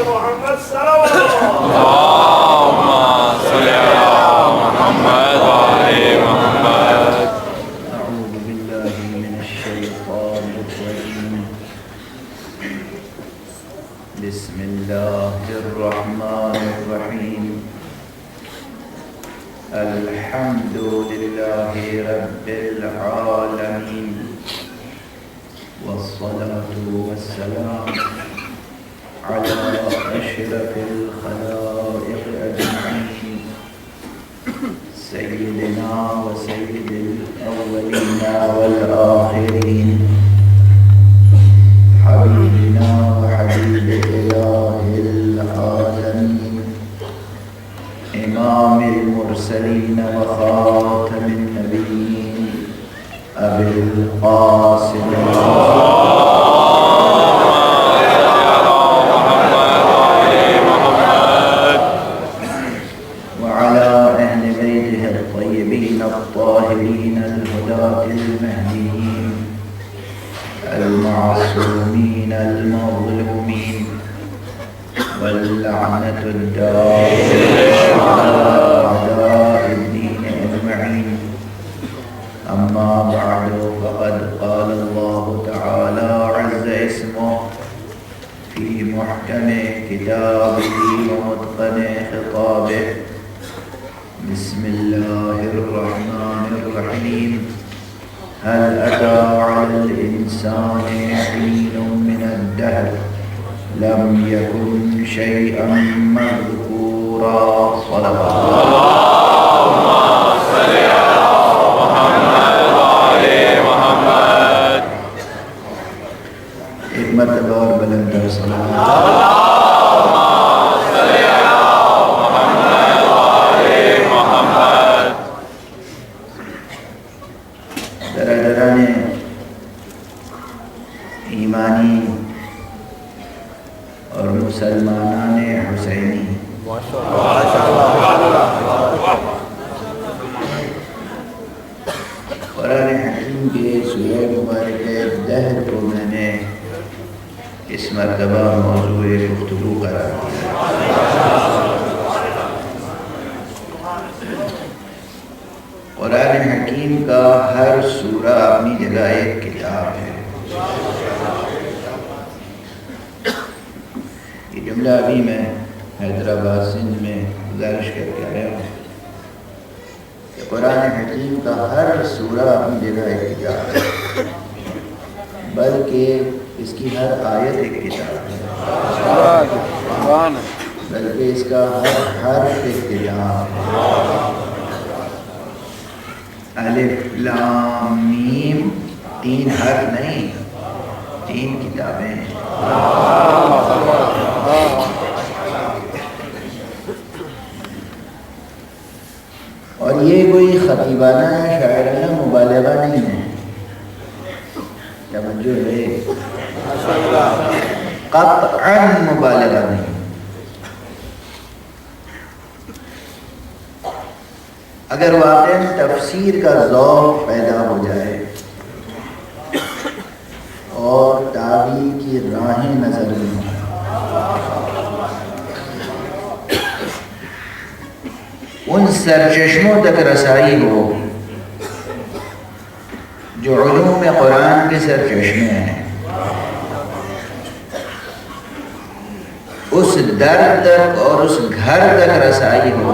محمد صلوات اللهم صل على محمد وعلى محمد. أعوذ بالله من الشيطان الرجيم. بسم الله الرحمن الرحيم. الحمد لله رب العالمين، والصلاة والسلام على أشرف الخلائق أجمعين، سيدنا وسيد الأولين والآخرين، حبيبنا وحبيب إله العالمين، إمام المرسلين وخاتم النبيين، أبي القاسم وعلى أهل بيته الطيبين الطاهرين الهداة المهديين المعصومين المظلومين، واللعنة الدائمة على أعداء الدين أجمعين. أما بعد، فقد قال الله تعالى عز اسمه في محكم كتابه ومتقن خطابه. بسم الله الرحمن الرحيم. هل أتى على الإنسان حين من الدهر لم يكن شيئا مذكورا. صدق اللهم صل على محمد وعلى محمد. ایک مرتبہ اور بلند صلوات. اللهم صل على محمد وعلى محمد. برادران ایمانی اور مسلمانان حسینی، قرآن حکیم کے سورہ مبارک دہر کو میں نے اس مرتبہ موضوع گفتگو قرار دیا. قرآن حکیم کا ہر سورہ اپنی جگہ ایک کتاب ہے. یہ جملہ ابھی میں حیدرآباد سندھ میں گزارش کر کے آیا ہوں کہ قرآن حکیم کا ہر سورہ اپنی جگہ ایک کتاب ہے، بلکہ اس کی ہر آیت ایک کتاب ہے، بلکہ اس کا ہر حرف ایک کتاب ہے. الف لام میم 3 حرف نہیں، 3 کتابیں ہیں. اور یہ کوئی خطیبانہ شاعرانہ مبالغہ نہیں ہے، توجہ ہے، قطعاً مبالغہ نہیں. اگر واقعاً تفسیر کا ذوق پیدا ہو جائے اور تعبیر کی راہیں نظر میں ہوں، ان سرچشموں تک رسائی ہو جو علوم قرآن کے سرچشمے ہیں، اس در تک اور اس گھر تک رسائی ہو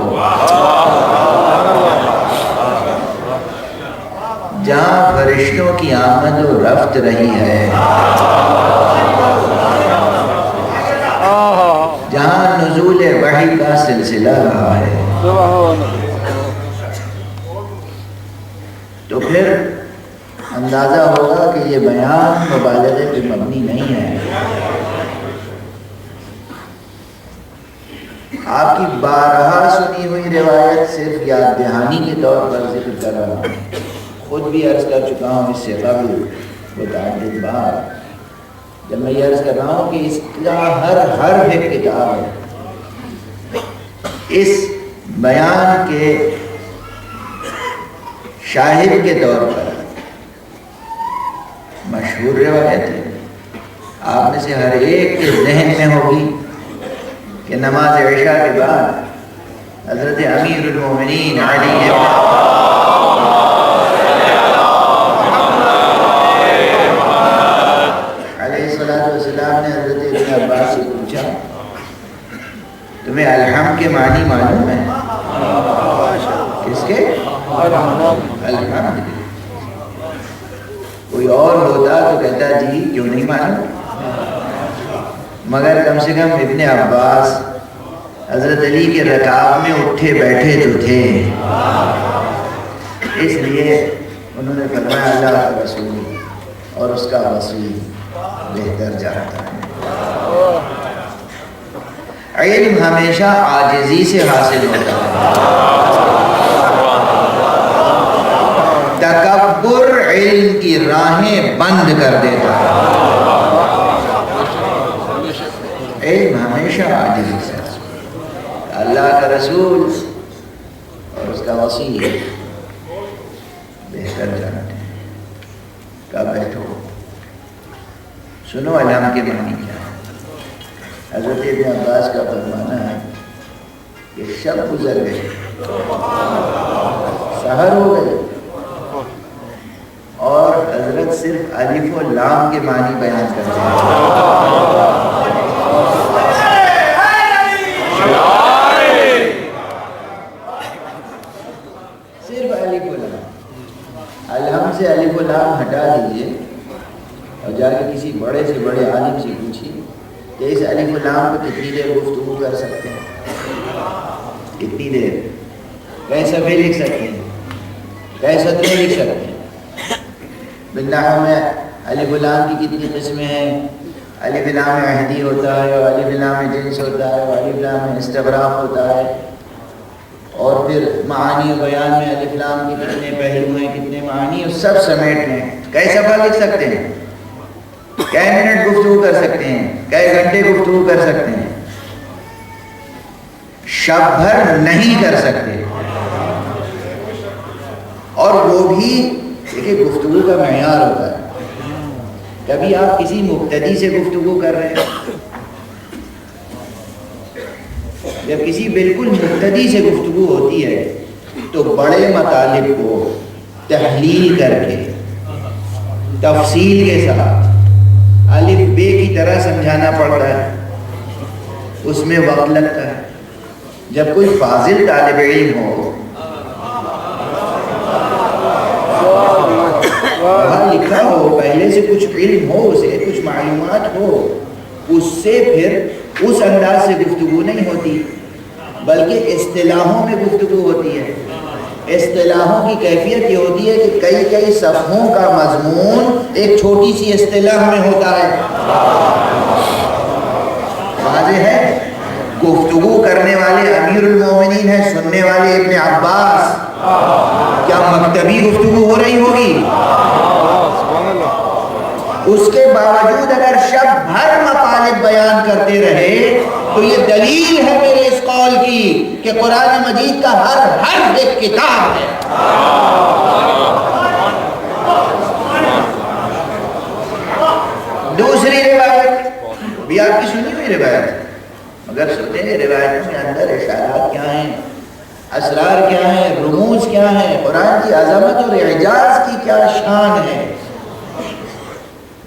جہاں فرشتوں کی آمد و رفت رہی ہے، جہاں نزول وحی کا سلسلہ رہا ہے، تو پھر اندازہ ہوگا کہ یہ بیان مبالغے پہ مبنی نہیں ہے. آپ کی بارہا سنی ہوئی روایت صرف یاد دہانی کے طور پر ذکر کر رہا ہوں، خود بھی عرض کر چکا ہوں اس سے قبل متعدد بار، جب میں یہ عرض کر رہا ہوں کہ اس کا ہر حرف ایک کتاب ہے. اس بیان کے شاہد کے طور پر مشہور روایت ہے، آپ میں سے ہر ایک کے ذہن میں ہوگی کہ نماز عشاء کے بعد حضرت امیر المومنین علی علیہ السلام نے حضرت ابن عباس سے پوچھا تمہیں الحمد کے معنی معلوم ہے؟ کس کے؟ الحمد۔ کوئی اور ہوتا تو کہتا جی کیوں نہیں معلوم، مگر کم سے کم ابن عباس حضرت علی کے رکاب میں اٹھے بیٹھے تو تھے، اس لیے انہوں نے فرمایا اللہ کا رسول اور اس کا وصی بہتر جانتا ہے۔ علم ہمیشہ عاجزی سے حاصل ہوتا ہے، تکبر علم کی راہیں بند کر دیتا ہے۔ علم ہمیشہ عاجزی سے حاصل ہوتا ہے، اللہ کا رسول اور اس کا وصی بہتر جانتے ہیں۔ کب بیٹھو سنو علم کے معنی کیا ہے۔ حضرت ابن عباس کا فرمانا ہے کہ شب گزر گئے، سحر ہو گئے، اور حضرت صرف الف و لام کے معنی بیان کرتے ہیں۔ صرف الف و لام، الحم سے الف و لام ہٹا دیجئے اور جا کے کسی بڑے سے بڑے عالم سے پوچھیے کہ اس الف و لام پہ کتنی دیر گفتگو کر سکتے ہیں، کتنی دیر، کئی صفحے لکھ سکتے ہیں، کئی سطریں لکھ سکتے ہیں۔ بالنحو میں الف و لام کی کتنی قسمیں ہیں؟ الف لام عہدی ہوتا ہے، اور الف لام جنس ہوتا ہے، اور الف لام استغراق ہوتا ہے، اور پھر معانی و بیان میں الف لام کے کتنے پہلو ہیں، کتنے معانی، اور سب سمیٹ لیں۔ کئی صفحہ لکھ سکتے ہیں، کئی منٹ گفتگو کر سکتے ہیں، کئی گھنٹے گفتگو کر سکتے ہیں، شب بھر نہیں کر سکتے۔ اور وہ بھی دیکھیں گفتگو کا معیار ہوتا ہے، کبھی آپ کسی مبتدی سے گفتگو کر رہے ہیں، جب کسی بالکل مبتدی سے گفتگو ہوتی ہے تو بڑے مطالب کو تحلیل کر کے تفصیل کے ساتھ الف بے کی طرح سمجھانا پڑتا ہے، اس میں وقت لگتا ہے۔ جب کوئی فاضل طالب علم ہو، وہاں لکھا ہو، پہلے سے کچھ علم ہو، اسے کچھ معلومات ہو، اس سے پھر اس انداز سے گفتگو نہیں ہوتی، بلکہ اصطلاحوں میں گفتگو ہوتی ہے۔ اصطلاحوں کی کیفیت یہ ہوتی ہے کہ کئی کئی صفحوں کا مضمون ایک چھوٹی سی اصطلاح میں ہوتا ہے۔ واضح ہے؟ گفتگو کرنے والے امیر المومنین ہیں، سننے والے ابن عباس، کیا مکتبی گفتگو ہو رہی ہوگی؟ اس کے باوجود اگر شب بھر مطالب بیان کرتے رہے تو یہ دلیل ہے میرے اس قول کی کہ قرآن مجید کا ہر حرف ایک کتاب ہے۔ دوسری روایت بھی آپ کی سنی ہوئی روایت، مگر سنتے ہیں روایتوں کے اندر اشارات کیا ہیں، اسرار کیا ہیں، رموز کیا ہیں، قرآن کی عظمت اور اعجاز کی کیا شان ہے۔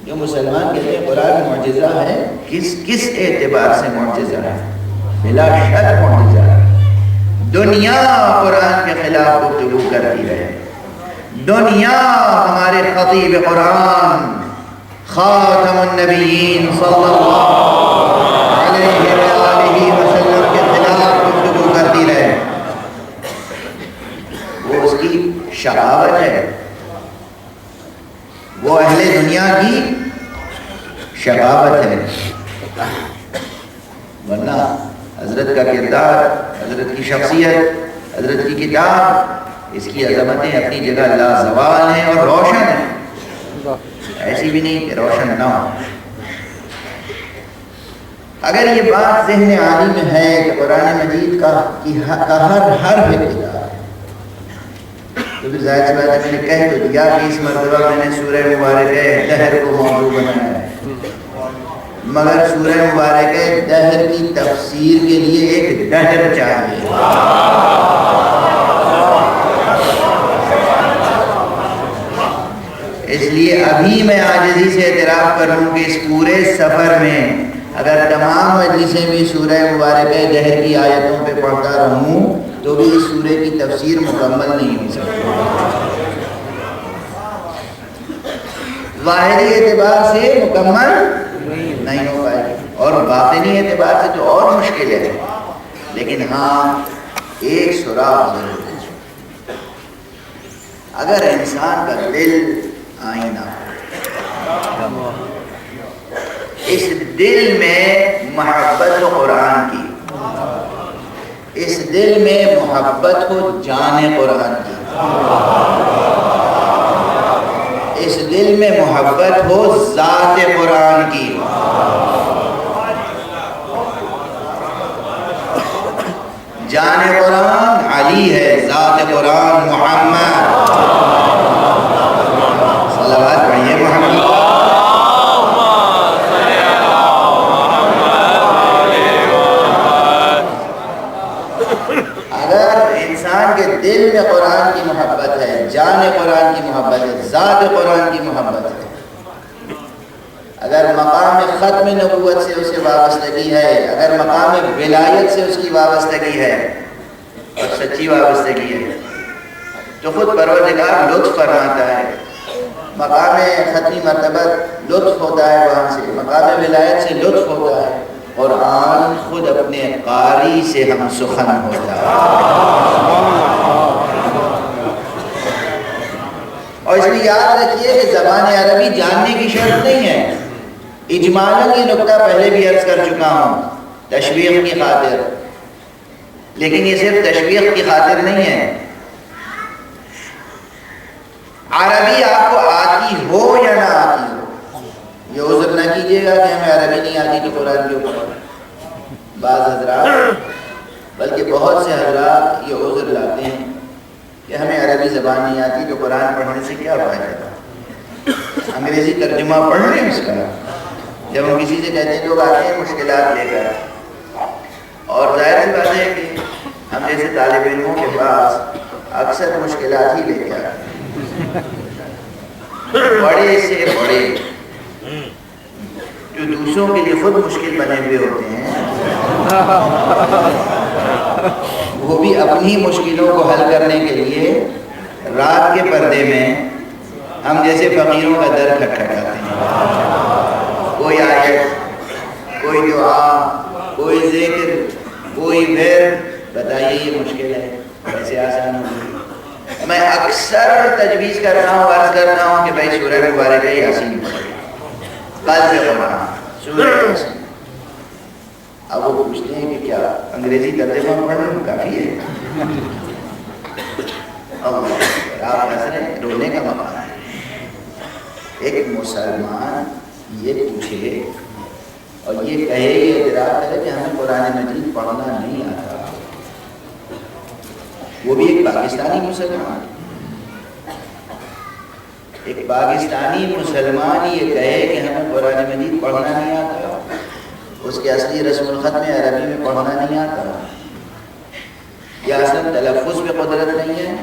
جو مسلمان کہتے ہیں قرآن معجزہ ہے، کس اعتبار سے معجزہ ہے؟ بلا شک معجزہ ہے۔ دنیا قرآن کے خلاف گفتگو کرتی رہے، دنیا ہمارے خطیب قرآن خاتم النبیین صلی اللہ علیہ وآلہ وسلم کے خلاف گفتگو کرتی رہے، وہ اس کی شقاوت ہے، وہ اہل دنیا کی شقاوت ہے۔ ورنہ حضرت کا کردار، حضرت کی شخصیت، حضرت کی کتاب، اس کی عظمتیں اپنی جگہ لازوال ہیں اور روشن ہیں، ایسی بھی نہیں کہ روشن نہ ہو۔ اگر یہ بات ذہن عالی میں ہے کہ قرآن مجید کا ہر حرف کتاب ہے، تو پھر ظاہر سی بات ہے، میں نے کہہ تو دیا کہ اس مرتبہ میں نے سورہ مبارکہ دہر کو موضوع بنایا ہے، مگر سورہ مبارکہ دہر کی تفسیر کے لیے ایک دہر چاہیے. اس لیے ابھی میں عاجزی سے اعتراف کروں کہ اس پورے سفر میں اگر تمام مجلسیں بھی سورہ مبارکہ دہر کی آیتوں پہ پڑھتا رہوں تو بھی اس سورے کی تفسیر مکمل نہیں ہو سکتی. ظاہری اعتبار سے مکمل نہیں ہو پائے گی اور باطنی اعتبار سے تو اور مشکل ہے. لیکن ہاں ایک سراغ ضرور ہے. اگر انسان کا دل آئینہ، اس دل میں محبت ہو قرآن کی، اس دل میں محبت ہو جان قرآن کی، اس دل میں محبت ہو ذات قرآن کی، جان قرآن علی ہے، ذات قرآن محمد. صلوات پڑھیے محمد. اگر انسان کے دل میں قرآن کی محبت ہے، جان قرآن کی محبت ہے، ذات قرآن کی محبت ہے، اگر مقام ختم نبوت سے اسے وابستگی ہے، اگر مقام ولایت سے اس کی وابستگی ہے اور سچی وابستگی ہے تو خود پروردگار لطف فرماتا ہے. مقام ختمی مرتبت لطف ہوتا ہے، وہاں سے مقام ولایت سے لطف ہوتا ہے. قرآن خود اپنے قاری سے ہم سخن ہوتا ہے. اور اس لیے یاد رکھیے کہ زبان عربی جاننے کی شرط نہیں ہے. اجمالاً یہ نقطہ پہلے بھی عرض کر چکا ہوں تشویق کی خاطر، لیکن یہ صرف تشویق کی خاطر نہیں ہے. عربی آپ کو آتی ہو یا نہ آتی ہو، یہ عذر نہ کیجیے گا کہ ہمیں عربی نہیں آتی تو قرآن کے اوپر. بعض حضرات بلکہ بہت سے حضرات یہ عذر لاتے ہیں کہ ہمیں عربی زبان نہیں آتی تو قرآن پڑھنے سے کیا فائدہ، انگریزی ترجمہ پڑھ لیں اس کا. جب ہم کسی سے کہتے ہیں لوگ آتے ہیں مشکلات لے کر، اور ظاہر سی بات ہے کہ ہم جیسے طالب علموں کے پاس اکثر مشکلات ہی لے کے آتے ہیں. بڑے سے بڑے جو دوسروں کے لیے خود مشکل بنے ہوئے ہوتے ہیں وہ بھی اپنی مشکلوں کو حل کرنے کے لیے رات کے پردے میں ہم جیسے فقیروں کا در کھٹکھٹاتے ہیں. کوئی آیت، کوئی دعا، کوئی ذکر، کوئی ورد، بتائیے یہ مشکل ہے ایسے آسان ہوگی. میں اکثر تجویز کرتا ہوں، عرض کرتا ہوں کہ بھائی سورہ مبارکہ یاسین پڑھیں، قلب قرآن سورہ یاسین. اب وہ پوچھتے ہیں کہ کیا انگریزی ترجمہ پڑھنا کافی ہے؟ اللہ آپ ہنسیں، رونے کا مقام ہے. ایک مسلمان یہ پوچھے اور یہ کہے، یہ اعتراف کرے کہ ہمیں قرآن مجید پڑھنا نہیں آتا، وہ بھی ایک پاکستانی مسلمان، ایک پاکستانی مسلمان یہ کہے کہ ہمیں قرآن مجید پڑھنا نہیں آتا، اس کے اصلی رسم الخط میں عربی میں پڑھنا نہیں آتا، یا اصلا تلفظ میں قدرت نہیں ہے،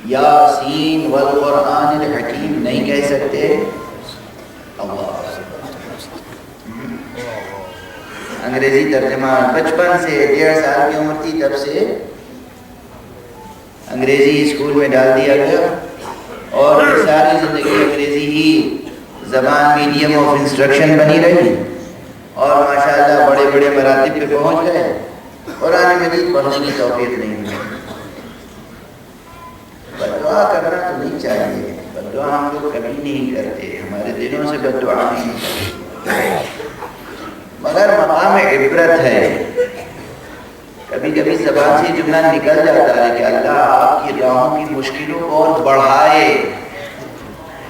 یاسین والقرآن الحکیم نہیں کہہ سکتے. اللہ انگریزی ترجمہ بچپن سے 1.5 سال کی عمر تھی تب سے انگریزی اسکول میں ڈال دیا گیا اور ساری زندگی انگریزی ہی زبان میڈیم آف انسٹرکشن بنی رہی اور ماشاءاللہ بڑے بڑے مراتب پہ پہنچ گئے. قرآن مجید پڑھنے کی توفیق نہیں ہوئی. بددعا کرنا تو نہیں چاہیے، بددعا ہم لوگ کبھی نہیں کرتے، ہمارے دلوں سے بددعا نہیں کرتے، مگر مقام عبرت ہے. کبھی کبھی زبان سے جملہ نکل جاتا ہے کہ اللہ آپ کی راہوں کی مشکلوں کو اور بڑھائے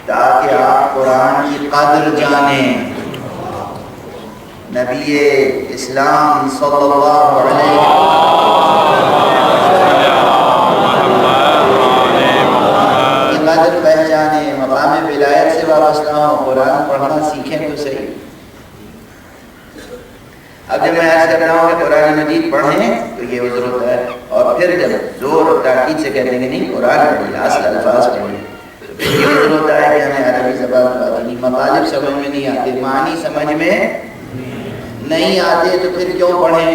تاکہ آپ قرآن کی قدر جانیں. نبی اسلام صلی اللہ علیہ وسلم کی قدر پہچانے، مقام ولایت سے وابستہ ہوں، قرآن پڑھنا سیکھیں تو صحیح. پڑھیں تو یہ عذر ہوتا ہے، اور پھر جب زور اور تاکید سے کہتے ہیں کہ نہیں قرآن پڑھیے، اصل الفاظ پڑھیے، تو پھر یہ عذر ہوتا ہے کہ ہمیں عربی زبان آتی نہیں، مطالب سمجھ میں نہیں آتے، معنی سمجھ میں نہیں آتے، تو پھر کیوں پڑھیں؟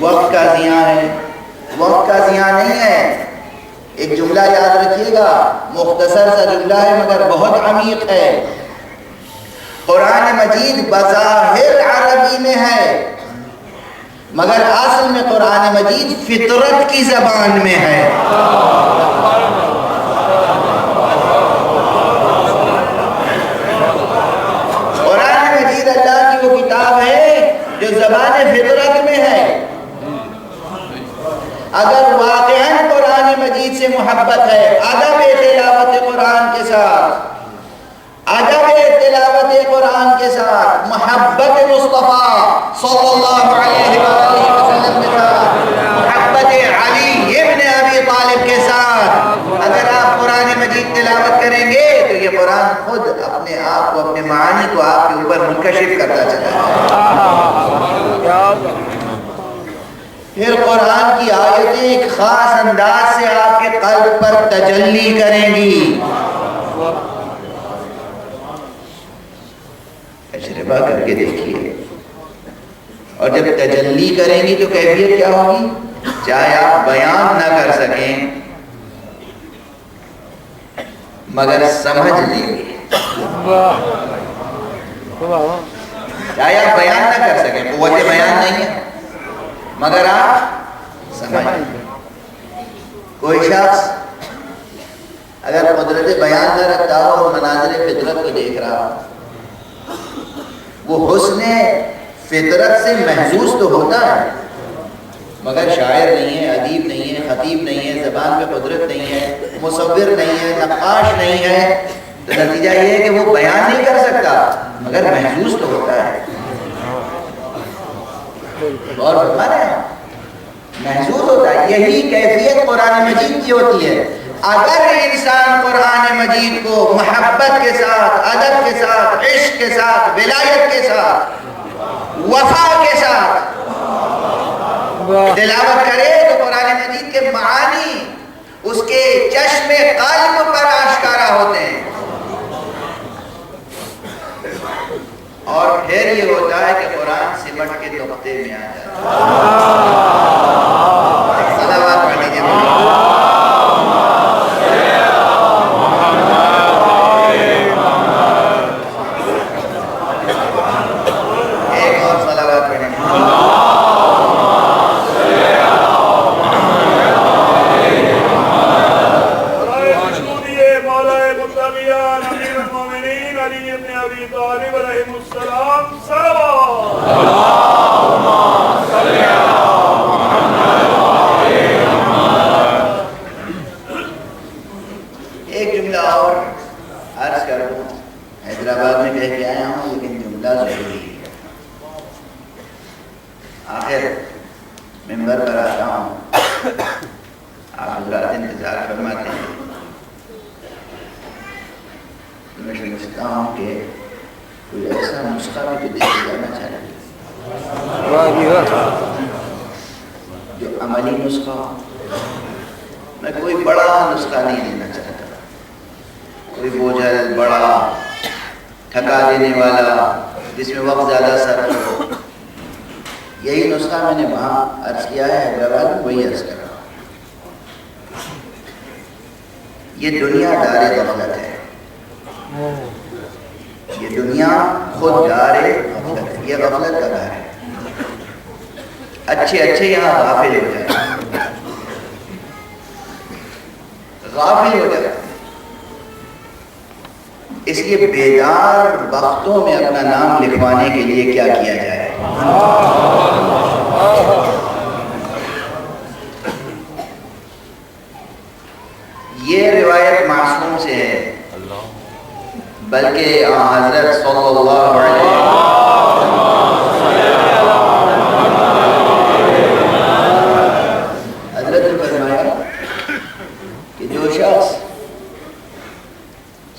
وقت کا ضیاع ہے۔ وقت کا ضیاع نہیں ہے۔ ایک جملہ یاد رکھیے گا، مختصر سا جملہ ہے مگر بہت عمیق ہے۔ قرآن مجید بظاہر عربی میں ہے مگر اصل میں قرآن مجید فطرت کی زبان میں ہے۔ قرآن مجید اللہ کی وہ کتاب ہے جو زبان فطرت میں ہے۔ اگر واقعاً قرآن مجید سے محبت ہے، ادب تلاوت قرآن کے ساتھ، ادب تلاوت قرآن کے ساتھ، محبت مصطفیٰ صلی اللہ علیہ وآلہ وسلم کے ساتھ، محبت علی ابن ابی طالب کے ساتھ اگر آپ قرآن مجید تلاوت کریں گے تو یہ قرآن خود اپنے آپ کو، اپنے معانی کو آپ کے اوپر منکشف کرتا چلا جائے۔ پھر قرآن کی آیتیں ایک خاص انداز سے آپ کے قلب پر تجلی کریں گی۔ تجربہ کر کے دیکھیے، اور جب تجلی کریں گی تو کیفیت کیا ہوگی؟ چاہے آپ بیان نہ کر سکیں مگر سمجھ لیں گے، چاہے آپ بیان نہ کر سکیں، قوت بیان نہیں ہے مگر آپ سمجھ لیں۔ کوئی شخص اگر قدرت بیان نہ رکھتا ہو اور مناظر فطرت کو دیکھ رہا ہو، وہ حسن فطرت سے محظوظ تو ہوتا ہے مگر شاعر نہیں ہے، ادیب نہیں ہے، خطیب نہیں ہے، زبان پہ قدرت نہیں ہے، مصور نہیں ہے، نقاش نہیں ہے، تو نتیجہ یہ ہے کہ وہ بیان نہیں کر سکتا مگر محظوظ تو ہوتا ہے۔ اور فرما رہے ہیں محظوظ ہوتا ہے۔ یہی کیفیت قرآن مجید کی ہوتی ہے۔ اگر انسان قرآن مجید کو محبت کے ساتھ، ادب کے ساتھ، عشق کے ساتھ، ولایت کے ساتھ، وفا کے ساتھ تلاوت کرے تو قرآن مجید کے معانی اس کے چشم قلب پر آشکارا ہوتے ہیں، اور پھر یہ ہوتا ہے کہ قرآن سمٹ کے نقطے میں آ جاتا ہے۔ صلوات پڑھ لیجیے۔ ایک اور صلوات پڑھیں۔ ایک جملہ اور عرض کر دوں، حیدرآباد میں کہہ کے آیا ہوں لیکن جملہ ضروری ہے۔ آخر ممبر پر آتا ہوں، آپ حضرات انتظار فرماتے ہیں، میں سمجھتا ہوں کہ کوئی ایسا نسخہ بھی تو دیکھ جانا چاہیے جو عملی نسخہ ہو۔ میں کوئی بڑا نسخہ نہیں دینا چاہتا، کوئی بوجھل بڑا تھکا دینے والا جس میں وقت زیادہ صرف ہو۔ یہی نسخہ میں نے وہاں عرض کیا ہے، حیدرآباد میں وہی عرض کر رہا ہوں۔ یہ دنیا دار غفلت ہے، یہ دنیا خود دار غفلت ہے، یہ غفلت کا گھر ہے۔ اچھے اچھے یہاں غافل ہو جائیں، غافل ہو جائیں۔ اس لیے بیدار وقتوں میں اپنا نام لکھوانے کے لیے کیا کیا جائے؟ یہ روایت معصوم سے ہے، بلکہ حضرت صلی اللہ علیہ حضرت نے فرمایا کہ جو شخص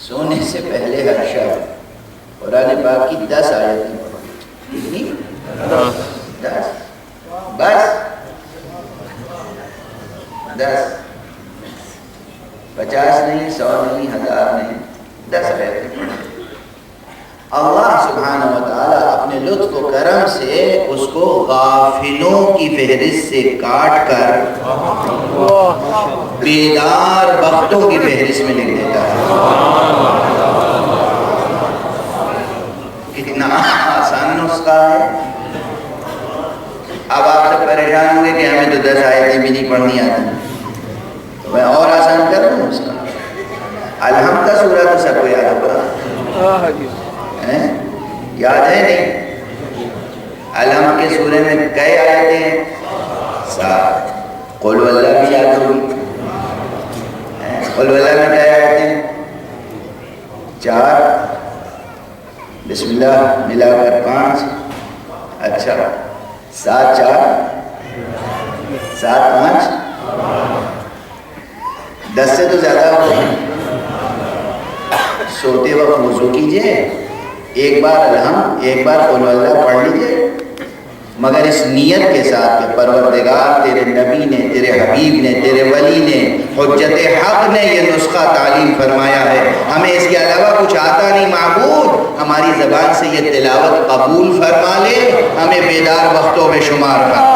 سونے سے پہلے ہر شب قرآن پاک کی 10 آیتیں پڑھے، کتنی؟ 10، 10, 50 نہیں, 100 نہیں, 1000 نہیں, 10 آیتیں پڑھیں. اللہ سبحانہ و تعالیٰ اپنے لطف و کرم سے اس کو غافلوں کی فہرست سے کاٹ کر بیدار بختوں کی فہرست میں لکھ دیتا ہے. کتنا آسان نسخہ ہے. اب آپ سب پریشان ہوں گے کہ ہمیں تو 10 آیتیں بھی نہیں پڑھنی آتی. تو میں اور آسان کر دوں اس کا. الحمد کا سورہ تو سب کو یاد ہوگا. یاد ہے نہیں؟ الحمد کے سورے میں کئی آیتیں ہیں؟ 7. قل واللہ بھی یاد ہوگی. قل واللہ میں کئی آیتیں ہیں؟ 4. بسم اللہ ملا کر 5. اچھا 7 4 7 5 10 سے تو زیادہ ہو گئے. سوتے وقت وضو کیجئے, ایک بار الحمد ایک بار قل اللہ پڑھ لیجئے, مگر اس نیت کے ساتھ کہ پروردگار تیرے نبی نے, تیرے حبیب نے, تیرے ولی نے, حجت حق نے یہ نسخہ تعلیم فرمایا ہے, ہمیں اس کے علاوہ کچھ آتا نہیں. معبود ہماری زبان سے یہ تلاوت قبول فرما لے, ہمیں بیدار وقتوں میں شمار فرما.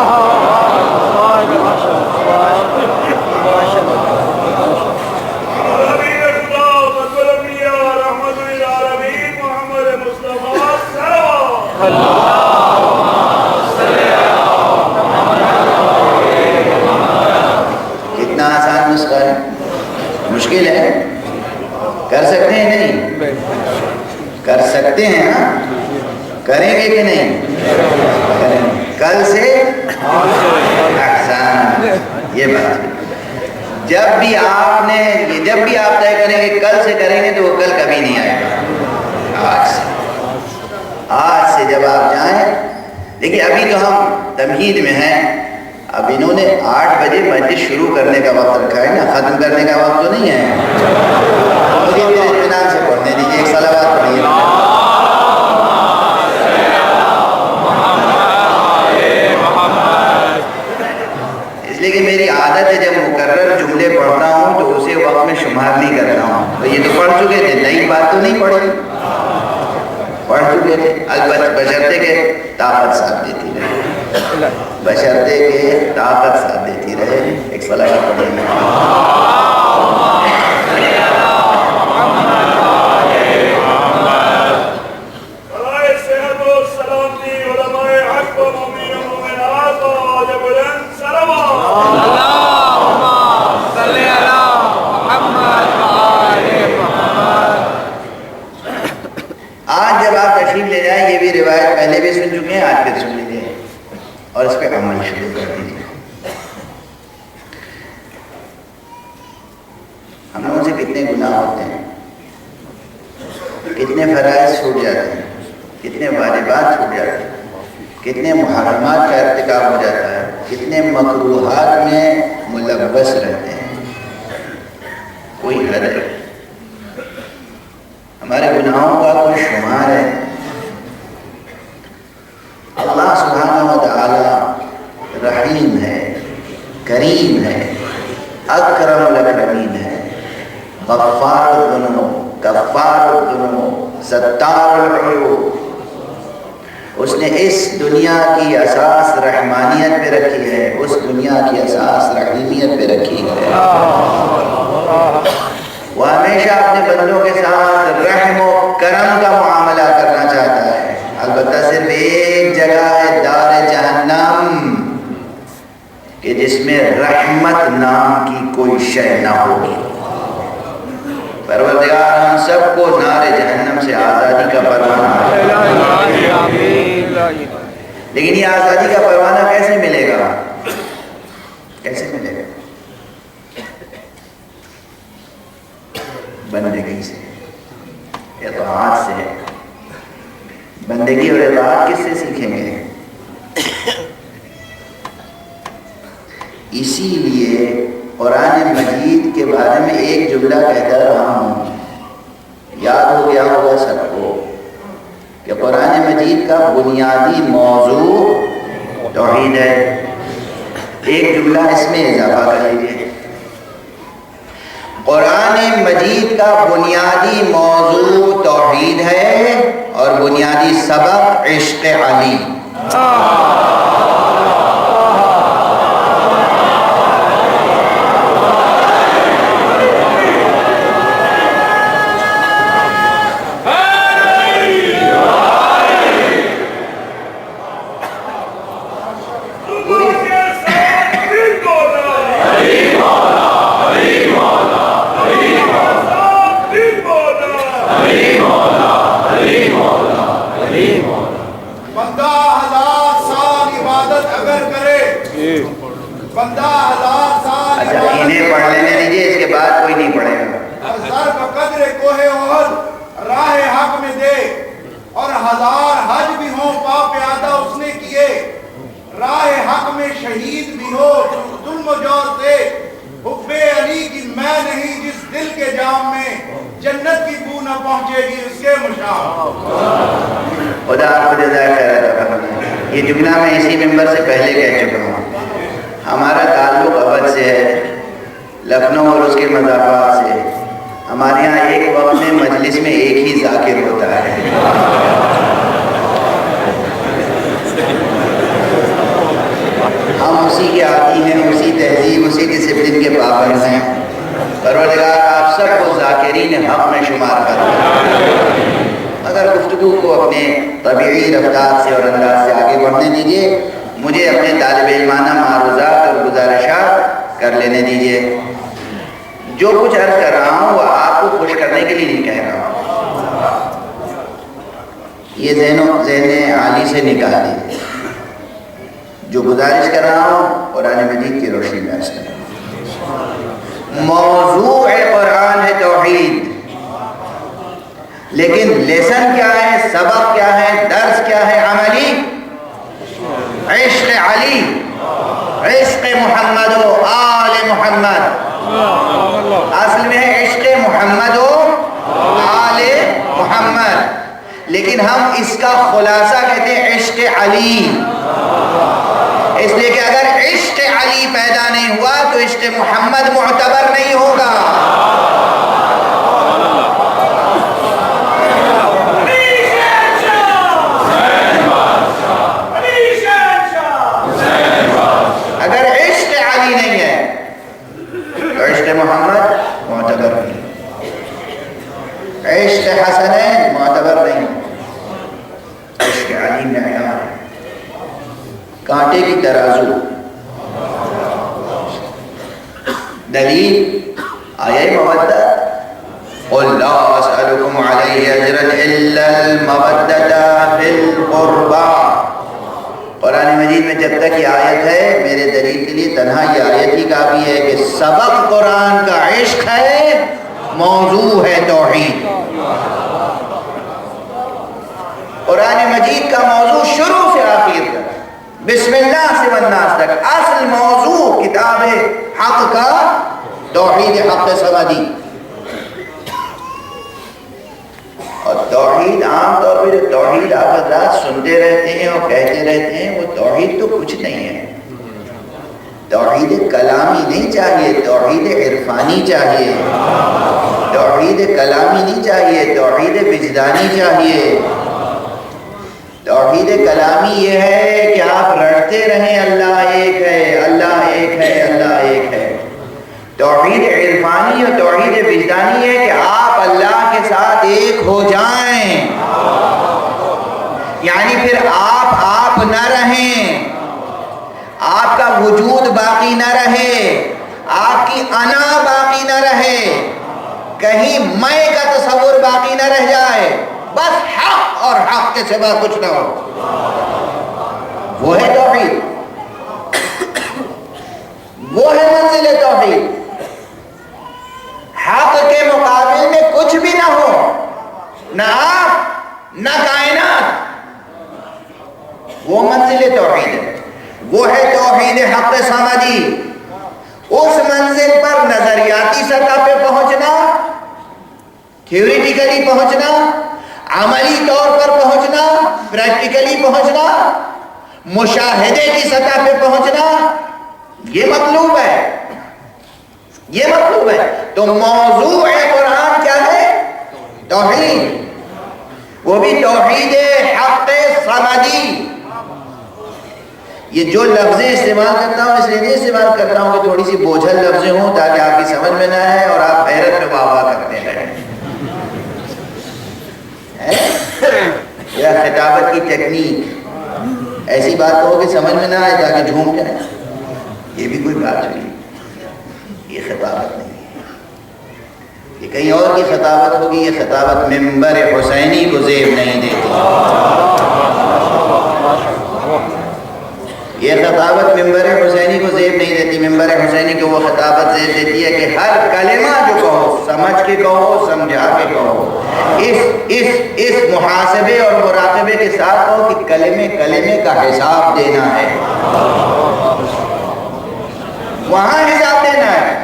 کتنا آسان نسخہ ہے. مشکل ہے؟ کر سکتے ہیں نہیں؟ کر سکتے ہیں نا. کریں گے کہ نہیں؟ کل سے آسان. یہ بات ہے. جب بھی آپ طے کریں گے کل سے کریں گے تو وہ کل کبھی نہیں آئے گا. آج سے جب آپ جائیں. دیکھیے ابھی تو ہم تمہید میں ہیں. اب انہوں نے 8 بجے مجلس شروع کرنے کا وقت رکھا ہے نا, ختم کرنے کا وقت تو نہیں ہے. مجھے اطمینان سے پڑھنے دیجیے. ایک صلوات پڑھیے. اس لیے کہ میری عادت ہے جب مقرر جملے پڑھتا ہوں تو اسے وقت میں شمار نہیں کرتا ہوں. تو یہ تو پڑھ چکے تھے, نئی بات تو نہیں پڑھی, پڑھ چکے تھے. البتہ بشرطے کے طاقت ساتھ دیتی رہے, بشرطے کے طاقت ساتھ دیتی رہے. ایک صلاح پڑھیں گے. آج جب آپ تشریف لے جائیں, یہ بھی روایت پہلے بھی سن چکے ہیں, آج پھر سن لیجیے اور اس پہ عمل شروع کر دیجیے. ہم لوگوں سے کتنے گناہ ہوتے ہیں, کتنے فرائض چھوٹ جاتے ہیں, کتنے واجبات چھوٹ جاتے ہیں, کتنے محرمات کا ارتکاب ہو جاتا ہے, کتنے مکروہات میں ملوث رہتے ہیں. کوئی حد ہے؟ ہمارے گناہوں کا کوئی شمار ہے؟ اللہ سبحانہ و تعالی رحیم ہے, کریم ہے, اکرم الاکرمین ہے, غفار الذنوب, غفار الذنوب, ستار العیوب. اس نے اس دنیا کی اساس رحمانیت پہ رکھی ہے, اس دنیا کی اساس رحیمیت پہ رکھی ہے. وہ ہمیشہ اپنے بندوں کے ساتھ رحم و کرم کا معاملہ کرنا چاہتا ہے. البتہ صرف ایک جگہ ہے, دار جہنم, کہ جس میں رحمت نام کی کوئی شے نہ ہوگی. پروردگار ہم سب کو نار جہنم سے آزادی کا پروانہ دے. لیکن یہ آزادی کا پروانہ کیسے ملے گا؟ کیسے ملے گا؟ بندگی سے, اطاعت سے. بندگی اور اطاعت کس سے سیکھیں گے؟ اسی لیے قرآن مجید کے بارے میں ایک جملہ کہتا رہا ہوں, یاد ہو گیا ہوگا سب کو, کہ قرآن مجید کا بنیادی موضوع توحید ہے. ایک جملہ اس میں اضافہ کر لیجیے, قرآن مجید کا بنیادی موضوع توحید ہے اور بنیادی سبق عشق علی. بندہ 1000 سال عبادت اگر کرے، بندہ 1000 سال اچھا انہیں پڑھ لینے دیجیے، اس کے بعد کوئی نہیں پڑھے گا. ضرب قدر کوہ احد راہ حق میں دے، اور 1000 حج بھی ہوں پا پیادہ اس نے کیے، راہ حق میں شہید بھی ہو ظلم و جور سے، حب علی کی میں نہیں جس دل کے جام میں جنت کی بو نہ پہنچے گی اس کے مشام. خدا آپ کو جزائے خیر عطا فرمائے. یہ جملہ میں اسی ممبر سے پہلے کہہ چکا ہوں. ہمارا تعلق ابد سے ہے، لکھنؤ اور اس کے مضافات سے. ہمارے یہاں ایک وقت میں مجلس میں ایک ہی ذاکر ہوتا ہے. ہم اسی کے عادی ہیں، اسی تہذیب، اسی ڈسپلن کے پابند ہیں. پروردگار آپ سب کو ذاکرین حق میں شمار کریں. اگر گفتگو کو اپنے طبیعی رفتار سے اور انداز سے آگے بڑھنے دیجیے، مجھے اپنے طالب علمانہ معروضات اور گزارشات کر لینے دیجیے. جو کچھ عرض کر رہا ہوں وہ آپ کو خوش کرنے کے لیے نہیں کہہ رہا ہوں. یہ ذہن عالی سے نکال دیجیے. جو گزارش کر رہا ہوں قرآن مجید کی روشنی میں عرض کر رہا ہوں. موضوع قرآن ہے توحید، لیکن لیسن کیا ہے، سبق کیا ہے، درس کیا ہے عملی؟ عشق علی، عشق محمد و آل محمد. اصل میں ہے عشق محمد و آل محمد، لیکن ہم اس کا خلاصہ کہتے ہیں عشق علی. اس لیے کہ اگر عشق علی پیدا نہیں ہوا تو عشق محمد معتبر نہیں ہوگا. اگر عشق علی نہیں ہے تو عشق محمد معتبر نہیں، عشق حسنین معتبر نہیں. عشق علی معیار ہے، کانٹے کی ترازو. دلیل آیہ مودت، قل لا اسألكم علیہ اجرا الا المودة فی القربى. قرآن مجید میں جب تک یہ آیت ہے میرے دلیل کے لیے تنہا یہ آیت ہی کافی ہے کہ سبق قرآن کا عشق ہے، موضوع ہے توحید. قرآن مجید کا موضوع شروع سے آخر تک، بسم اللہ سے والناس تک، اصل موضوع کتاب حق کا توحید حق سمادی. اور توحید عام طور پہ جو توحید آپ حضرات سنتے رہتے ہیں اور کہتے رہتے ہیں وہ توحید تو کچھ نہیں ہے. توحید کلامی نہیں چاہیے، توحید عرفانی چاہیے. توحید کلامی نہیں چاہیے، توحید وجدانی چاہیے. توحید کلامی یہ ہے کہ آپ رٹتے رہیں اللہ ایک ہے، اللہ ایک ہے، اللہ ایک ہے. توحید عرفانی اور توحید وجدانی ہے کہ آپ اللہ کے ساتھ ایک ہو جائیں. یعنی پھر آپ نہ رہیں، آپ کا وجود باقی نہ رہے، آپ کی انا باقی نہ رہے، کہیں میں کا تصور باقی نہ رہ جائے، بس حق اور حق کے سوا کچھ نہ ہو. وہ ہے توحید، وہ ہے منزل توحید. حق کے مقابل میں کچھ بھی نہ ہو، نہ آپ نہ کائنات، وہ منزل توحید ہے. وہ ہے توحید حق سمادی. اس منزل پر نظریاتی سطح پہ پہنچنا، تھیوریٹیکلی پہنچنا، عملی طور پر پہنچنا، پریکٹیکلی پہنچنا، مشاہدے کی سطح پہ پہنچنا، یہ مطلوب ہے. یہ مطلوب ہے. تو موضوع قرآن کیا ہے؟ توحید. وہ بھی توحید حق صمدی. یہ جو لفظیں استعمال کرتا ہوں اس لیے نہیں استعمال کرتا ہوں کہ تھوڑی سی بوجھل لفظیں ہوں تاکہ آپ کی سمجھ میں نہ آئے اور آپ حیرت میں واہ واہ کرتے رہیں. یا خطابت کی ٹیکنیک، ایسی بات کہو کہ سمجھ میں نہ آئے تاکہ جھوم جائے. یہ بھی کوئی بات نہیں، یہ خطابت نہیں ہے. یہ کہیں اور کی خطابت ہوگی. یہ خطابت ممبر حسینی کو زیب نہیں دیتی. یہ خطابت ممبر حسینی کو زیب نہیں دیتی. ممبر حسینی کو وہ خطابت زیب دیتی ہے کہ ہر کلمہ جو کہو سمجھ کے کہو، سمجھا کے کہو. اس محاسبے اور مراقبے کے ساتھ کہو کہ کلمے کلمے کا حساب دینا ہے. وہاں حساب دینا ہے.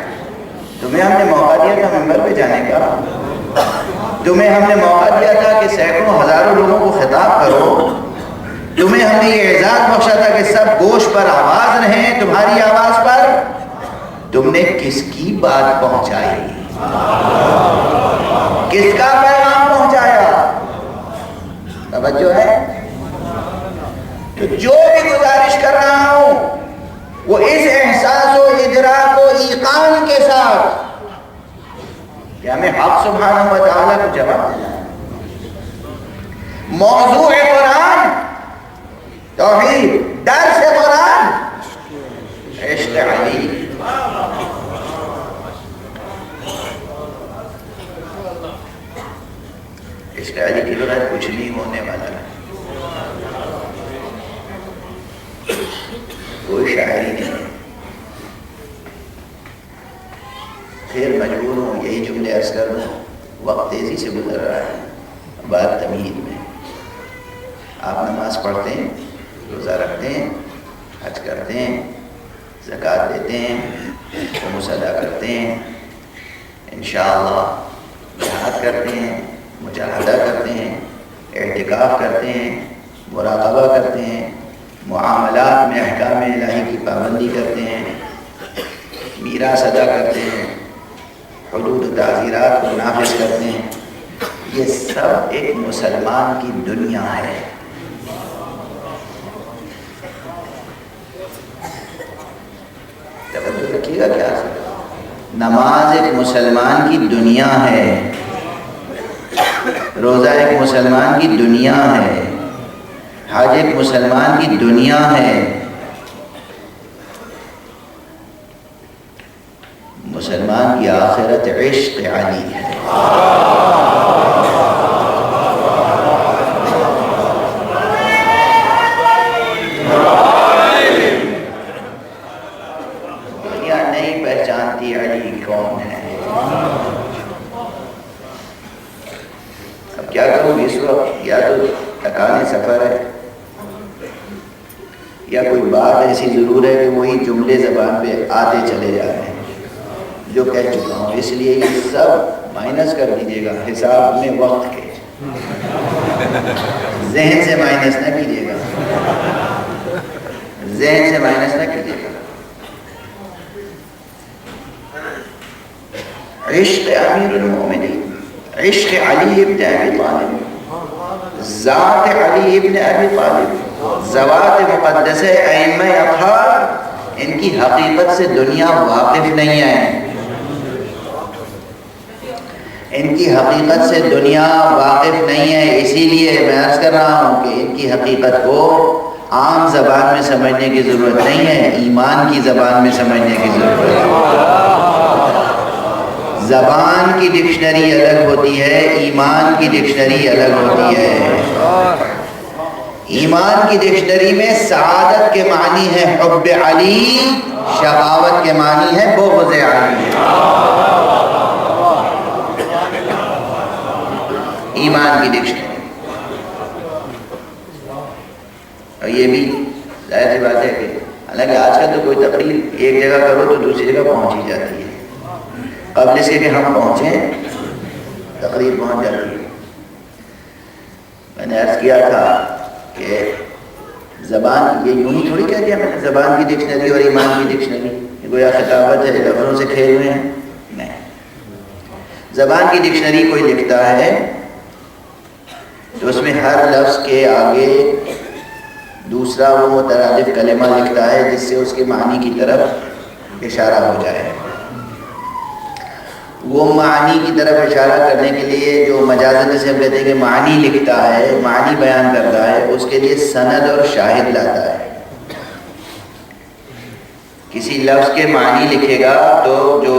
تمہیں ہم نے موقع دیا تھا ممبر پہ جانے کا. تمہیں ہم نے موقع دیا تھا کہ سینکڑوں ہزاروں لوگوں کو خطاب کرو. تمہیں ہم نے یہ اعزاز بخشا تھا کہ سب گوش پر آواز رہیں تمہاری آواز پر. تم نے کس کی بات پہنچائی؟ کس کا پیغام پہنچایا؟ توجہ ہے؟ تو جو بھی گزارش کر رہا ہوں وہ اس احساس و ادراک و ایقان کے ساتھ کہ ہمیں حق سبحانہ و تعالیٰ کو جواب دینا ہے. موضوع قرآن توحید، درس قرآن عشق علی. عشق علی کے بغیر کچھ نہیں ہونے والا ہے. کوئی شاعری نہیں. پھر مجبور ہوں یہی جملے عرض کر دوں. وقت تیزی سے گزر رہا ہے. بات تمہید میں. آپ نماز پڑھتے ہیں، روزہ رکھتے ہیں، حج کرتے ہیں، زکوٰۃ دیتے ہیں، خمس ادا کرتے ہیں، انشاءاللہ جہاد کرتے ہیں، مجاہدہ کرتے ہیں، اعتکاف کرتے ہیں، مراقبہ کرتے ہیں، معاملات میں احکام الہی کی پابندی کرتے ہیں، میراث ادا کرتے ہیں، حدود و تعزیرات کو نافذ کرتے ہیں. یہ سب ایک مسلمان کی دنیا ہے. توجہ رکھیے گا. کیا نماز ایک مسلمان کی دنیا ہے. روزہ ایک مسلمان کی دنیا ہے. حج ایک مسلمان کی دنیا ہے. مسلمان کی آخرت عشق علی ہے. دنیا نہیں پہچانتی علی کون ہے. اب کیا کروں اس وقت؟ یا تو تکانے سفر ہے یا کوئی بات ایسی ضرور ہے کہ وہی جملے زبان پہ آتے چلے جا رہے ہیں جو کہہ چکا ہوں. اس لیے یہ سب مائنس کر دیجیے گا حساب میں وقت کے. ذہن سے مائنس نہ کیجیے گا. ذہن سے مائنس نہ کیجیے گا. عشق امیر المومنین، عشق علی ابن ابی طالب، ذات علی ابن ابی طالب، ذوات مقدسہ ائمہ اطہار، ان کی حقیقت سے دنیا واقف نہیں ہے. ان کی حقیقت سے دنیا واقف نہیں ہے. اسی لیے میں عرض کر رہا ہوں کہ ان کی حقیقت کو عام زبان میں سمجھنے کی ضرورت نہیں ہے، ایمان کی زبان میں سمجھنے کی ضرورت ہے. زبان کی ڈکشنری الگ ہوتی ہے، ایمان کی ڈکشنری الگ ہوتی ہے. ایمان کی ڈکشنری میں سعادت کے معنی ہے حب علی، شقاوت کے معنی ہے بغض علی. ایمان کی ڈکشنری. اور یہ بھی ظاہر سی بات ہے کہ حالانکہ آج کل تو کوئی تقریر ایک جگہ کرو تو دوسری جگہ پہنچ ہی جاتی ہے. قبل سے کہ ہم پہنچیں تقریر پہنچ جاتی ہے. میں نے عرض کیا تھا کہ زبان یہ یوں ہی تھوڑی کہہ دیا میں نے زبان کی ڈکشنری اور ایمان کی ڈکشنری. یہ گویا خطابت ہے، لفظوں سے کھیل رہے ہیں؟ نہیں. زبان کی ڈکشنری کوئی لکھتا ہے تو اس میں ہر لفظ کے آگے دوسرا وہ مترادف کلمہ لکھتا ہے جس سے اس کے معنی کی طرف اشارہ ہو جائے. وہ معنی کی طرف اشارہ کرنے کے لیے جو مجازن جیسے ہم کہتے ہیں کہ معنی لکھتا ہے، معنی بیان کرتا ہے، اس کے لیے سند اور شاہد لاتا ہے. کسی لفظ کے معنی لکھے گا تو جو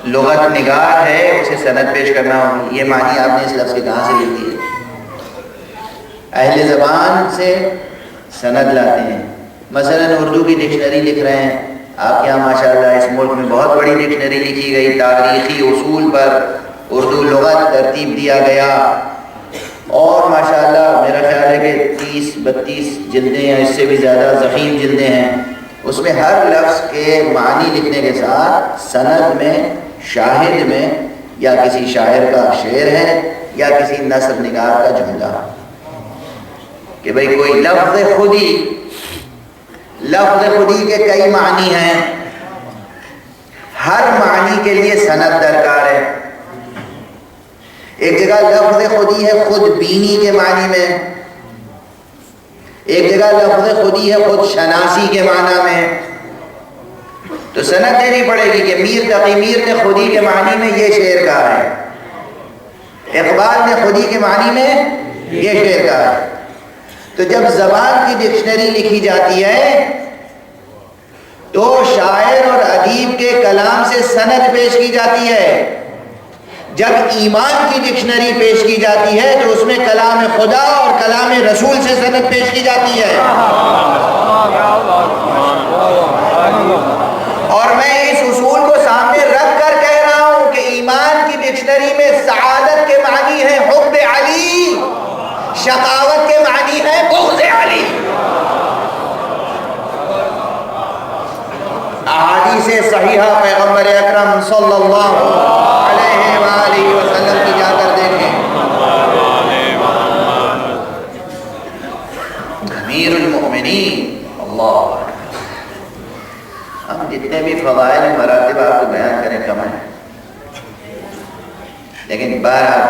لغت نگار ہے اسے سند پیش کرنا ہوگی. یہ معنی آپ نے اس لفظ کے کہاں سے لکھی ہے؟ اہل زبان سے سند لاتے ہیں. مثلا اردو کی ڈکشنری لکھ رہے ہیں آپ کے یہاں ماشاءاللہ اس ملک میں بہت بڑی ڈکشنری لکھی گئی، تاریخی اصول پر اردو لغت ترتیب دیا گیا، اور ماشاءاللہ میرا خیال ہے کہ 30-32 جلدیں یا اس سے بھی زیادہ ضخیم جلدیں ہیں. اس میں ہر لفظ کے معنی لکھنے کے ساتھ سند میں، شاہد میں، یا کسی شاعر کا شعر ہے یا کسی نثر نگار کا جملہ کہ بھئی کوئی لفظ خودی کے کئی معنی ہیں، ہر معنی کے لیے سند درکار ہے. ایک جگہ لفظ خودی ہے خود بینی کے معنی میں، ایک جگہ لفظ خودی ہے خود شناسی کے معنی میں، تو سند دینی پڑے گی کہ میر تقی میر نے خودی کے معنی میں یہ شعر کہا ہے، اقبال نے خودی کے معنی میں یہ شعر کہا ہے. تو جب زبان کی ڈکشنری لکھی جاتی ہے تو شاعر اور ادیب کے کلام سے سند پیش کی جاتی ہے. جب ایمان کی ڈکشنری پیش کی جاتی ہے تو اس میں کلام خدا اور کلام رسول سے سند پیش کی جاتی ہے. اور میں اس اصول کو سامنے رکھ کر کہہ رہا ہوں کہ ایمان کی ڈکشنری میں سعادت کے معنی ہے حب علی، شقاوت کے معنی ہے بغض علی. احادیث صحیحہ پیغمبر اکرم صلی اللہ علیہ وآلہ وسلم کی جا کر دیکھیں. امیر المؤمنین اللہ. ہم جتنے بھی فضائل مراتب آپ کو بیان کریں کم ہیں، لیکن بہرحال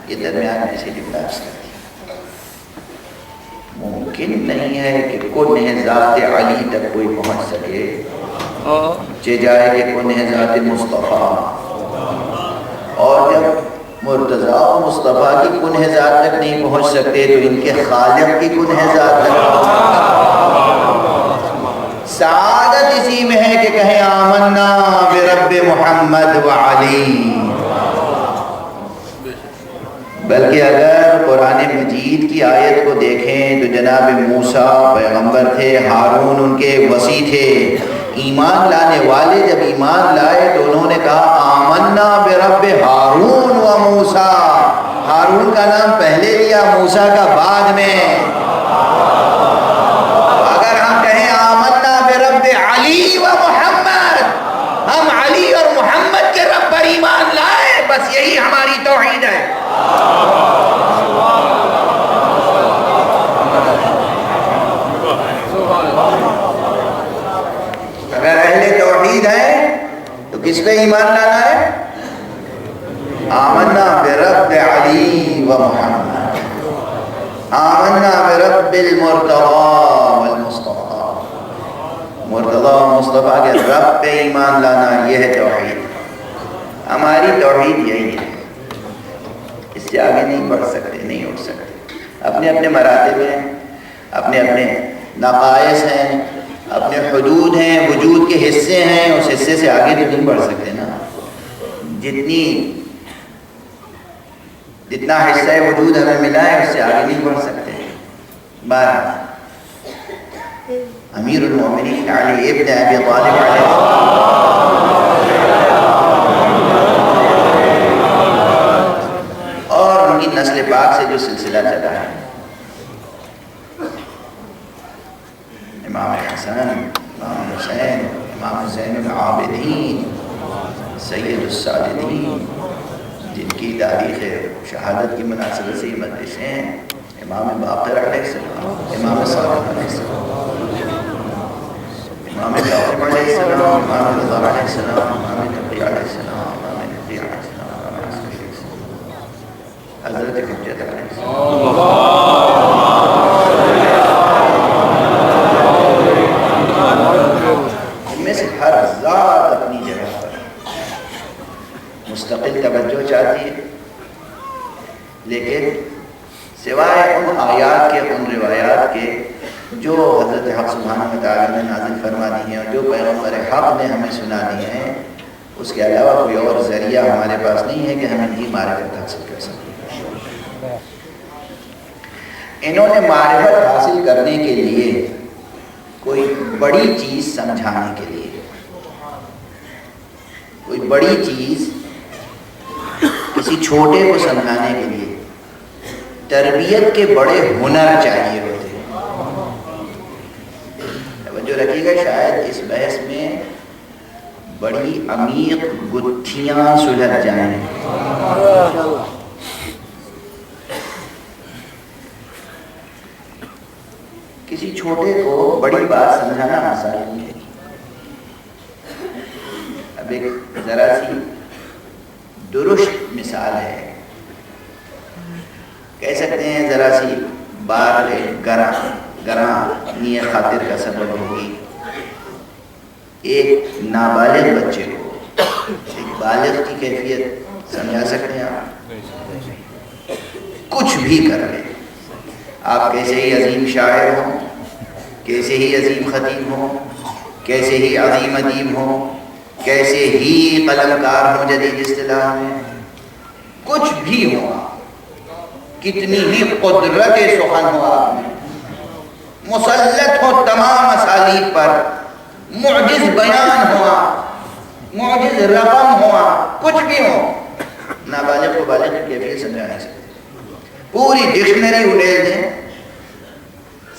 یہ درمیان میں سے برداشت کرتی. ممکن نہیں ہے کہ کنہ ذات علی تک کوئی پہنچ سکے چہ جائے کہ کنہ ذات مصطفیٰ. اور جب مرتضیٰ و مصطفیٰ کی کنہ ذات تک نہیں پہنچ سکتے تو ان کے خالق کی کنہ ذات تک پہنچ سکتے. سعادت اسی میں ہے کہ کہیں آمنا برب محمد و علی. بلکہ اگر قرآن مجید کی آیت کو دیکھیں تو جناب موسیٰ پیغمبر تھے، ہارون ان کے وصی تھے. ایمان لانے والے jab ایمان لائے تو انہوں نے کہا آمنا برب ہارون و موسیٰ. ہارون کا نام پہلے لیا، موسیٰ کا بعد میں. اگر ہم کہیں آمنا برب علی و محمد، ہم علی اور محمد کے رب پر ایمان لائے، بس یہی ہماری توحید ہے. اگر اہل توحید ہے تو کس پہ ایمان لانا ہے؟ آمنا برب علی و محمد، آمنا برب المرتضی والمصطفیٰ. مرتضی و مصطفیٰ کے رب پہ ایمان لانا یہ ہے توحید. ہماری توحید یہی ہے، اس سے آگے نہیں بڑھ سکتے، نہیں اٹھ سکتے. اپنے اپنے مراتب ہیں، اپنے اپنے نقائص ہیں، اپنے حدود ہیں، وجود کے حصے ہیں. اس حصے سے آگے تو نہیں بڑھ سکتے نا. جتنا حصہ وجود ہمیں ملا ہے اس سے آگے نہیں بڑھ سکتے. بارہ امیر المؤمنین علی ابن ابی طالب علیہ اور ان کی نسل پاک سے جو سلسلہ چلا ہے، امام حسن، امام حسین، امام زین العابدین، سید الساجدین، جن کی تاریخ شہادت کی مناسبت سے یہ مجلسیں ہیں، امام باقر علیہ السلام، امام صادق علیہ السلام، امام ابراہیم علیہ السلام، امام رضا علیہ السلام، امام نبی علیہ السلام، امام نبی علیہ السلام، امام علیہ السلام، حضرت حجت علیہ السلام، ان میں سے ہر ذات اپنی جگہ پر مستقل توجہ چاہتی ہے، لیکن سوائے ان آیات کے، ان روایات کے جو حضرت حق سبحانہ وتعالی نے نازل فرما دی ہیں اور جو پیغمبر حق نے ہمیں سنا دی ہیں، اس کے علاوہ کوئی اور ذریعہ ہمارے پاس نہیں ہے کہ ہم ان کی معرفت حاصل کر سکیں۔ انہوں نے معرفت حاصل کرنے کے لیے کوئی بڑی چیز سمجھانے کے لیے، کوئی بڑی چیز کسی چھوٹے کو سمجھانے کے لیے تربیت کے بڑے ہنر چاہیے ہوتے ہیں۔ توجہ رکھیے گا، شاید اس بحث میں بڑی عمیق گتھیاں سلجھ جائیں۔ کسی چھوٹے کو بڑی بات سمجھانا آسان نہیں ہے۔ اب ایک ذرا سی درست مثال ہے، کہہ سکتے ہیں ذرا سی بار گراں نیت خاطر کا سبب ہوگی۔ ایک نابالغ بچے کو ایک بالغ کی کیفیت سمجھا سکتے ہیں آپ؟ کچھ بھی کر لیں آپ، کیسے ہی عظیم شاعر ہوں، کیسے ہی عظیم خطیب ہوں، کیسے ہی عظیم ادیب ہوں، کیسے ہی قلمکار ہوں جدید اصطلاح میں، کچھ بھی ہو آپ، کتنی ہی قدرت سخن ہو آپ میں، مسلط ہو تمام اسالیب پر، معجز بیان ہو آپ، معجز رقم ہو آپ، کچھ بھی ہو، نابالغ کو بالغ کی کیفیت سمجھا نہیں سکتے۔ پوری ڈکشنری اڑیل دیں،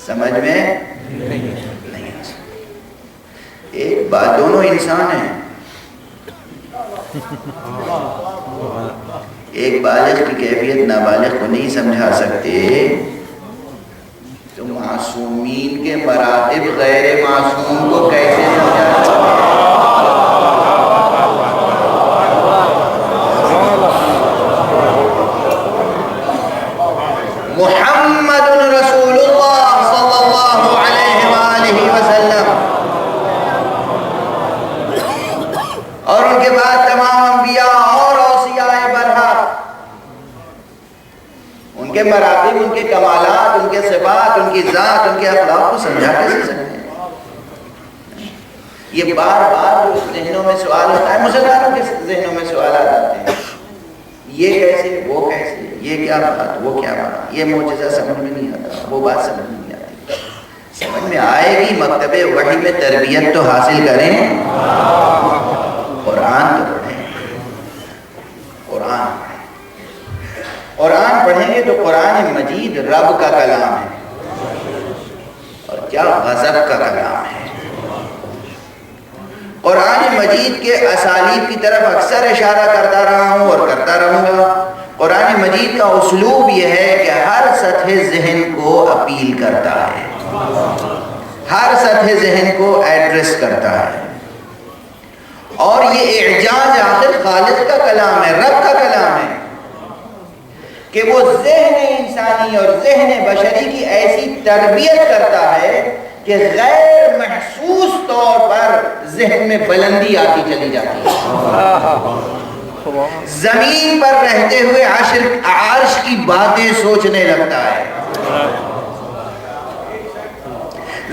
سمجھ میں نہیں آ سکتی۔ ایک بات، دونوں انسان ہیں، ایک بالغ کی کیفیت نابالغ کو نہیں سمجھا سکتے تو معصومین کے مراتب غیر معصوم کو کیسے سمجھا سکتے؟ محمد رسول اللہ صلی اللہ علیہ وآلہ وسلم اور ان کے بعد تمام انبیاء اور اوصیاء برحق، ان کے مراتب، ان کے کمالات، ان کے صفات، ان کی ذات، ان کے اخلاق کو سمجھا کیسے سکتے ہیں؟ یہ بار بار جو ذہنوں میں سوال ہوتا ہے، مسلمانوں کے ذہنوں میں سوالات آتے ہیں، یہ کیسے، وہ کیسے، یہ کیا بات، وہ کیا بات، یہ معجزہ سمجھ میں نہیں آتا، وہ بات سمجھ میں نہیں آتی۔ سمجھ میں آئے گی، مکتب وحی میں تربیت تو حاصل کریں، قرآن تو پڑھیں، قرآن پڑھیں گے تو قرآن مجید رب کا کلام ہے، اور کیا غضب کا کلام ہے۔ قرآن مجید کے اسالیب کی طرف اکثر اشارہ کرتا رہا ہوں اور کرتا رہوں گا۔ قرآن مجید کا اسلوب یہ ہے کہ ہر سطح ذہن کو اپیل کرتا ہے، ہر سطح ذہن کو ایڈریس کرتا ہے، اور یہ اعجاز آخر خالق کا کلام ہے، رب کا کلام ہے، کہ وہ ذہن انسانی اور ذہن بشری کی ایسی تربیت کرتا ہے کہ غیر محسوس طور پر ذہن میں بلندی آتی چلی جاتی ہے، زمین پر رہتے ہوئے عرش کی باتیں سوچنے لگتا ہے،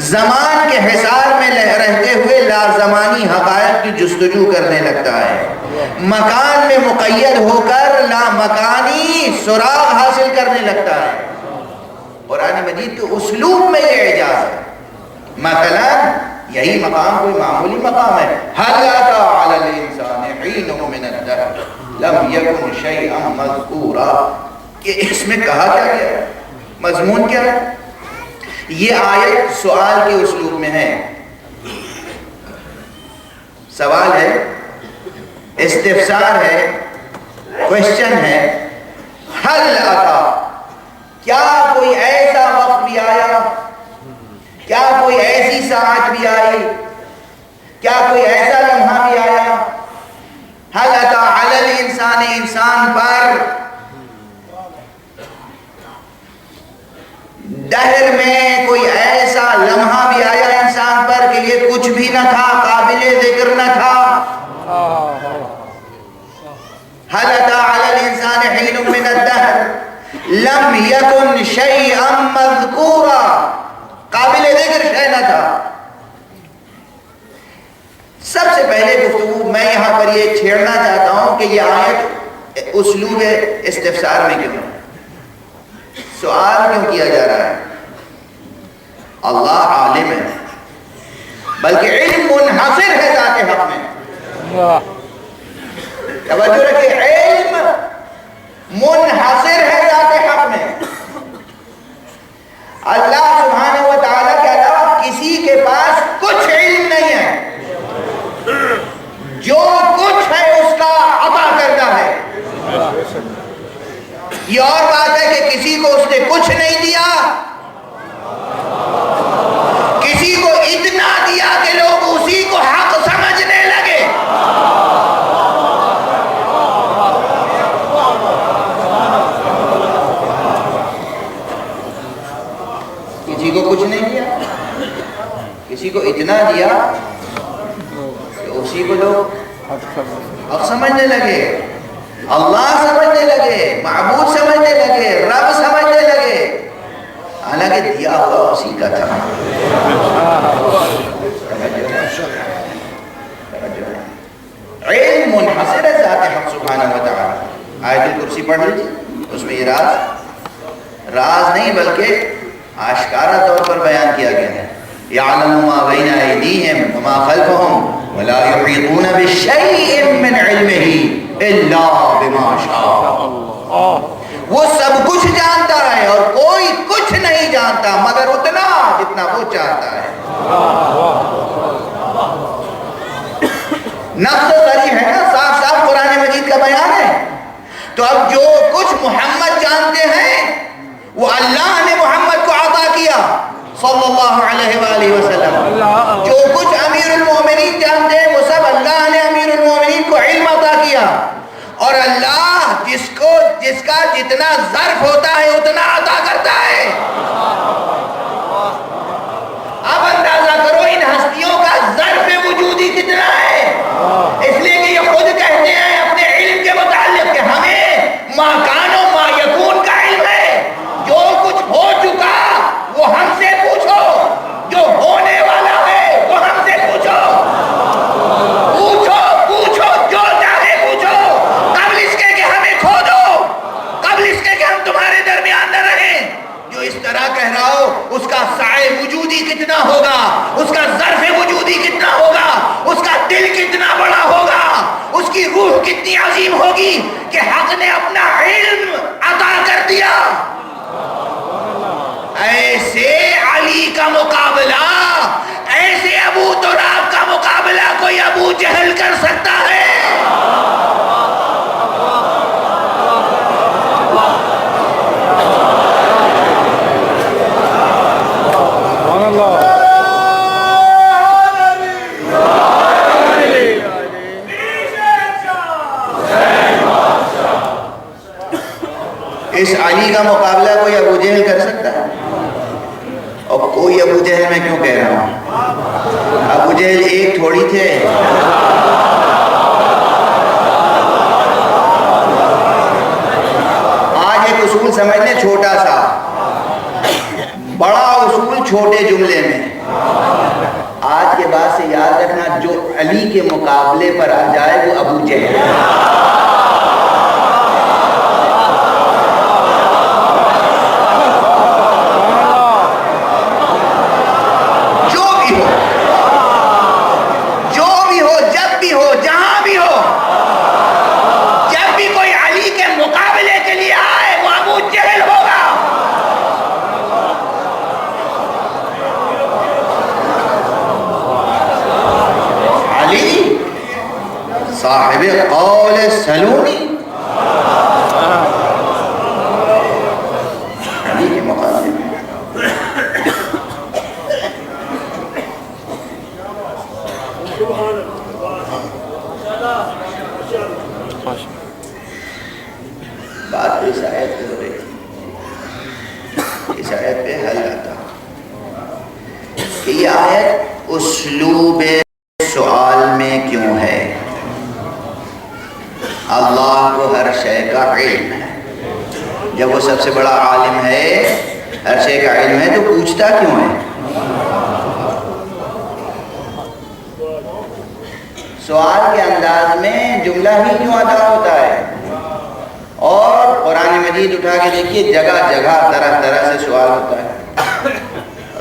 زمان کے حصار میں رہتے ہوئے لازمانی حقائق کی جستجو کرنے لگتا ہے، مکان میں مقید ہو کر لامکانی سراغ حاصل کرنے لگتا ہے۔ قرآن مجید کے اسلوب میں یہ اعجاز ہے۔ مثلا یہی مقام کوئی معمولی مقام ہے، هل أتى على الإنسان حين من الدهر لم يكن شيئا مذكورا، کہ اس میں کہا کیا گیا ہے، مضمون کیا ہے؟ یہ آیت سوال کے اسلوب میں ہے، سوال ہے، استفسار ہے، کوشچن ہے۔ هل أتى، کیا کوئی ایسا وقت بھی آیا، کیا کوئی ایسی ساعت بھی آئی کیا کوئی ایسا لمحہ بھی آیا حل اتی علی الانسان انسان پر دہر میں کوئی ایسا لمحہ بھی آیا انسان پر کہ یہ کچھ بھی نہ تھا قابل ذکر نہ تھا حل اتی علی الانسان حین من الدہر لم یکن شیئا مذکورا قابل ذکر شیء نہ تھا سب سے پہلے گفتگو میں یہاں پر یہ چھیڑنا چاہتا ہوں کہ یہ آیت اسلوب استفسار میں کیوں سوال کیوں کیا جا رہا ہے اللہ عالم ہے بلکہ علم منحصر ہے ذات حق میں توجہ رکھیں علم منحصر ہے ذات حق میں اللہ سبحانہ و تعالیٰ کے علاوہ کسی کے پاس کچھ علم نہیں ہے جو کچھ ہے اس کا عطا کردہ ہے یہ اور بات ہے کہ کسی کو اس نے کچھ نہیں دیا کسی کو اتنا دیا کہ لوگ اسی کو حق سمجھنے لگے کسی کو کچھ نہیں دیا کسی کو اتنا دیا کہ اسی کو لوگ حق سمجھنے لگے اللہ سمجھنے لگے معبود سمجھنے لگے رب سمجھنے لگے حالانکہ دیا ہوا اسی کا تھا علم منحصر ہے ذات حق سبحانہ و تعالی آیت الکرسی پڑھ لیجیے اس میں یہ راز نہیں بلکہ آشکارا طور پر بیان کیا گیا ہے یعلم ما بین ایدیہم وما خلفہم ولا یحیطون بشیء من علمہ الا بما شاء وہ سب کچھ جانتا ہے اور کوئی کچھ نہیں جانتا مگر اتنا جتنا وہ چاہتا ہے نفس و صریح ہے نا صاف صاف قرآن مجید کا بیان ہے تو اب جو کچھ محمد جانتے ہیں وہ اللہ نے محمد کو عطا کیا صلی اللہ علیہ وآلہ وسلم جو کچھ امیر المومنین جانتے ہیں وہ سب اللہ نے امیر المومنین کو علم عطا کیا اور اللہ جس کا جتنا ظرف ہوتا ہے اتنا عطا کرتا ہے اب اندازہ کرو ان ہستیوں کا ظرف وجودی کتنا ہے اس لیے کہ یہ خود کہتے ہیں اپنے علم کے متعلق کہ ہمیں ما کان و ما یکون کا علم ہے جو کچھ ہو چکا وہ ہم سے پوچھو جو ہونے والا ہے وہ ہم سے پوچھو پوچھو جو چاہے پوچھو قبل اس کے کہ ہمیں کھو دو قبل اس کے کہ ہم تمہارے درمیان نہ رہیں جو اس طرح کہہ رہا ہو اس کا سائے وجودی کتنا ہوگا اس کا ظرف وجودی کتنا ہوگا اس کا دل کتنا بڑا ہوگا اس کی روح کتنی عظیم ہوگی کہ حق نے اپنا علم عطا کر دیا ایسے علی کا مقابلہ ایسے ابو تراب کا مقابلہ کوئی ابو جہل کر سکتا ہے اس علی کا مقابلہ کوئی ابو جہل کر سکتا ہے اور کوئی ابو جہل میں کیوں کہہ رہا ہوں ابو جہل ایک تھوڑی تھے آج ایک اصول سمجھنے چھوٹا سا بڑا اصول چھوٹے جملے میں آج کے بعد سے یاد رکھنا جو علی کے مقابلے پر آ جائے وہ ابو جہل صاحب قول سلونی علی کے مقابلے میں بات اس آیت پہ ہو رہی تھی، اس آیت پہ حل آتا کہ یہ آیت اسلوب سوال میں کیوں ہے؟ اللہ کو ہر شے کا علم ہے، جب وہ سب سے بڑا عالم ہے، ہر شے کا علم ہے، تو پوچھتا کیوں ہے؟ سوال کے انداز میں جملہ ہی کیوں ادا ہوتا ہے؟ اور قرآن مجید اٹھا کے دیکھیے، جگہ جگہ طرح طرح سے سوال ہوتا ہے۔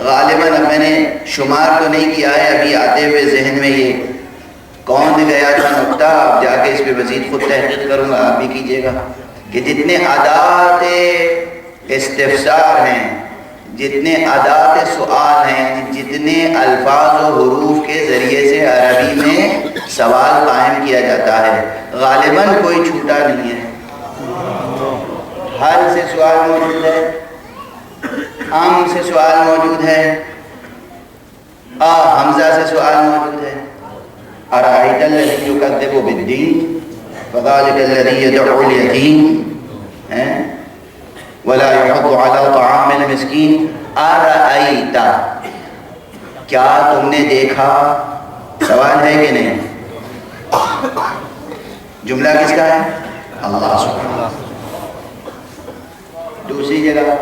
غالباً اب میں نے شمار تو نہیں کیا ہے، ابھی آتے ہوئے ذہن میں یہ کون گیا تھا نقطہ، اب جا کے اس پہ مزید خود تحقیق کروں گا، آپ بھی کیجیے گا، کہ جتنے ادات استفسار ہیں، جتنے ادات سوال ہیں، جتنے الفاظ و حروف کے ذریعے سے عربی میں سوال قائم کیا جاتا ہے، غالباً کوئی چھوٹا نہیں ہے۔ حل سے سوال موجود ہے، ام سے سوال موجود ہے، حمزہ سے سوال موجود ہے، ارائیت الذی یکذب بالدین فذلک الذی یدعو الیتیم ولا یحض علی طعام المسکین، ارائیت، کیا تم نے دیکھا؟ سوال ہے کہ نہیں؟ جملہ کس کا ہے؟ اللہ سبحانہ۔ دوسری جگہ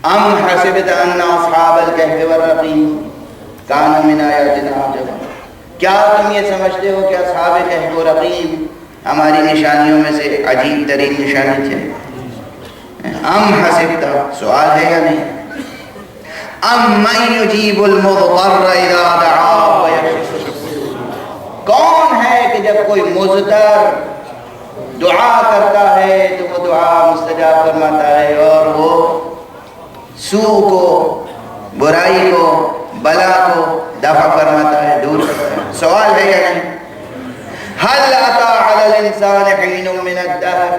ام حسبت ان اصحاب الکہف والرقیم کانوا من آیاتنا عجبا، کیا تم یہ سمجھتے ہو کہ اصحاب کہف و رقیم ہماری نشانیوں میں سے عجیب ترین نشانی تھے؟ ام حسبت، سوال ہے یا نہیں؟ ام من یجیب المضطر اذا دعا ویکشف السوء، کون ہے کہ جب کوئی مضطر دعا کرتا ہے تو وہ دعا مستجاب فرماتا ہے اور وہ سوء کو، برائی کو، بلا کو دفع فرماتا ہے، دور کرتا ہے۔ سوال ہے یا نہیں؟ هل اتى على الانسان حين من الدهر،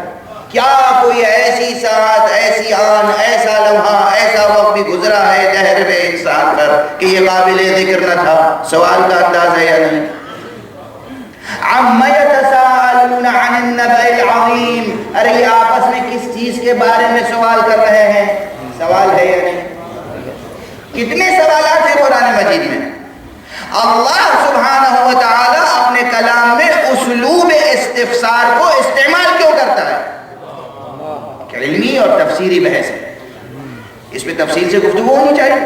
کیا کوئی ایسی ساعت، ایسی آن، ایسا لمحہ، ایسا وقت بھی گزرا ہے دہر میں انسان پر کہ یہ قابل ذکر نہ تھا؟ سوال کا انداز ہے یا نہیں؟ عَمَّ يَتَسَاءَلُونَ عَنِ النَّبَإِ الْعَظِيمِ، ارے یہ آپس میں کس چیز کے بارے میں سوال کر رہے ہیں؟ سوال ہے یا نہیں؟ کتنے سوالات ہیں قرآن مجید میں؟ اللہ سبحانہ و تعالی اپنے کلام میں اسلوب استفسار کو استعمال کیوں کرتا ہے؟ علمی اور تفسیری بحث ہے، اس پہ تفصیل سے گفتگو ہونی چاہیے،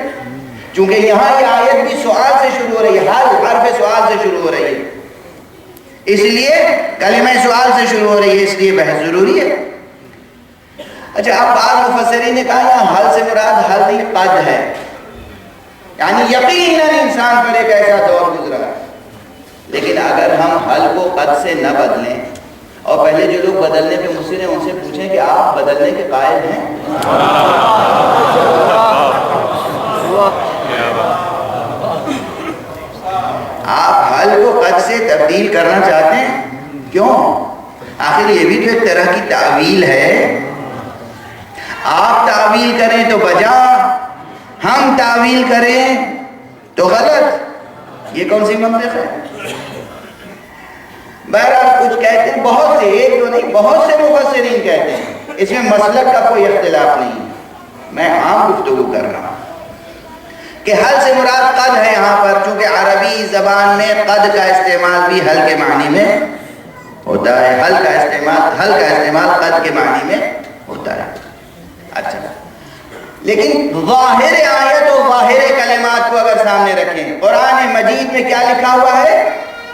چونکہ یہاں یہ آیت بھی سوال سے شروع ہو رہی ہے، حرف سوال سے شروع ہو رہی ہے، اس لیے کلمہ سوال سے شروع ہو رہی ہے، اس لیے بحث ضروری ہے۔ اچھا، اب بعض مفسرین نے کہا یہاں حل سے مراد حل نہیں قد ہے، یعنی یقیناً انسان پر ایک ایسا دور گزرا ہے، لیکن اگر ہم حل کو قد سے نہ بدلیں اور پہلے جو لوگ بدلنے پہ مصر ہیں ان سے پوچھیں کہ آپ بدلنے کے قائل ہیں؟ آپ حل کو قد سے تبدیل کرنا چاہتے ہیں، کیوں؟ آخر یہ بھی تو ایک طرح کی تعویل ہے، آپ تعویل کریں تو بجا، ہم تعویل کریں تو غلط، یہ کون سی منطق ہے؟ بہرحال کچھ کہتے ہیں، بہت سے، ایک دو نہیں، بہت سے مفسرین کہتے ہیں اس میں مسلک کا کوئی اختلاف نہیں، میں عام گفتگو کر رہا ہوں کہ حل سے مراد قد ہے یہاں پر، چونکہ عربی زبان میں قد کا استعمال بھی حل کے معنی میں ہوتا ہے، حل کا استعمال قد کے معنی میں ہوتا ہے۔ اچھا، لیکن ظاہر آیت و ظاہر کلمات کو اگر سامنے رکھیں، قرآن مجید میں کیا لکھا ہوا ہے؟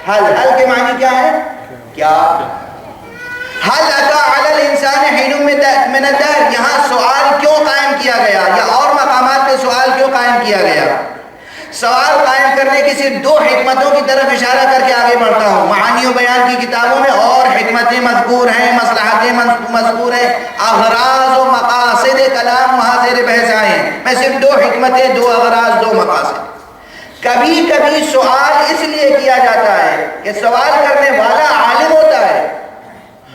حل کے معنی کیا ہے؟ کیا؟ حل اتا علی الانسان حین من الدہر، یہاں سوال کیوں قائم کیا گیا یا اور مقامات پہ سوال کیوں قائم کیا گیا؟ سوال قائم کرنے کی صرف دو حکمتوں کی طرف اشارہ کر کے آگے بڑھتا ہوں۔ معانی و بیان کی کتابوں میں اور حکمتیں مذکور ہیں، مصلحتیں مذکور ہیں، اغراض و مقاصد کلام وہاں زیر بحث آئے ہیں، میں صرف دو حکمتیں، دو اغراض، دو مقاصد۔ کبھی کبھی سوال اس لیے کیا جاتا ہے کہ سوال کرنے والا عالم ہوتا ہے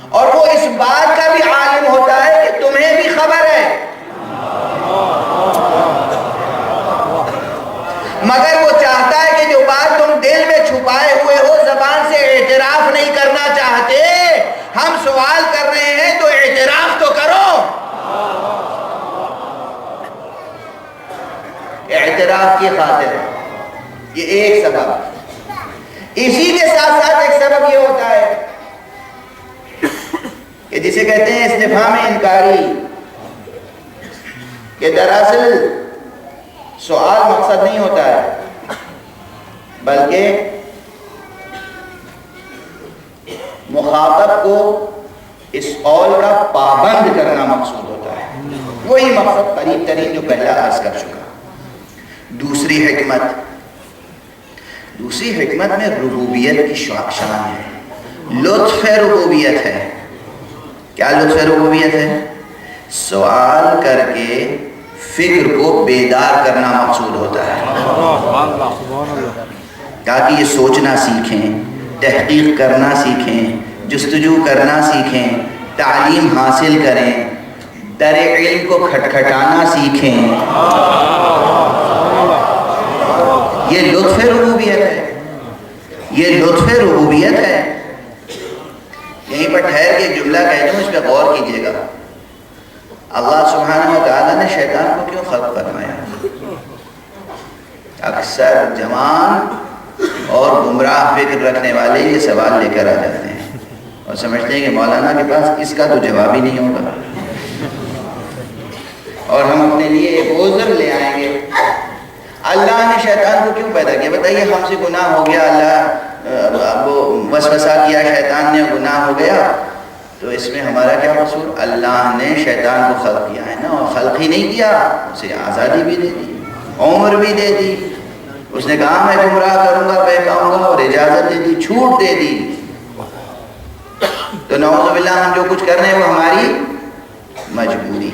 اور وہ اس بات کا بھی عالم ہوتا ہے کہ تمہیں بھی خبر ہے، مگر وہ چاہتا ہے کہ جو بات تم دل میں چھپائے ہوئے ہو، زبان سے اعتراف نہیں کرنا چاہتے، اشتراک کی خاطر. یہ ایک سبب. اسی کے ساتھ ساتھ ایک سبب یہ ہوتا ہے کہ جسے کہتے ہیں استفہام انکاری، کہ دراصل سوال مقصد نہیں ہوتا ہے بلکہ مخاطب کو اس قول کا پابند کرنا مقصود ہوتا ہے. وہی مقصد قریب ترین جو پہلا عرض کر چکا. دوسری حکمت میں ربوبیت کی شان ہے، لطف ربوبیت ہے. کیا لطف ربوبیت ہے؟ سوال کر کے فکر کو بیدار کرنا مقصود ہوتا ہے تاکہ یہ سوچنا سیکھیں، تحقیق کرنا سیکھیں، جستجو کرنا سیکھیں، تعلیم حاصل کریں، در علم کو کھٹکھٹانا سیکھیں. یہ لطف ربوبیت ہے، یہ لطف ربوبیت ہے. یہیں پر ٹھہر کے جملہ کہہ دوں، اس پہ غور کیجیے گا. اللہ سبحانہ و تعالیٰ نے شیطان کو کیوں خلق فرمایا؟ اکثر جوان اور گمراہ فکر رکھنے والے یہ سوال لے کر آ جاتے ہیں اور سمجھتے ہیں کہ مولانا کے پاس اس کا تو جواب ہی نہیں ہوگا، اور ہم اپنے لیے ایک عذر لے آئیں گے. اللہ نے شیطان کو کیوں پیدا کیا؟ بتائیے، ہم سے گناہ ہو گیا، اللہ وہ وسوسہ کیا، شیطان نے، گناہ ہو گیا، تو اس میں ہمارا کیا قصور؟ اللہ نے شیطان کو خلق کیا ہے نا، اور خلق ہی نہیں کیا، اسے آزادی بھی دے دی، عمر بھی دے دی. اس نے کہا میں گمراہ کروں گا، بہکاؤں گا، اور اجازت دے دی، چھوٹ دے دی. تو نعوذ باللہ ہم جو کچھ کر رہے ہیں وہ ہماری مجبوری.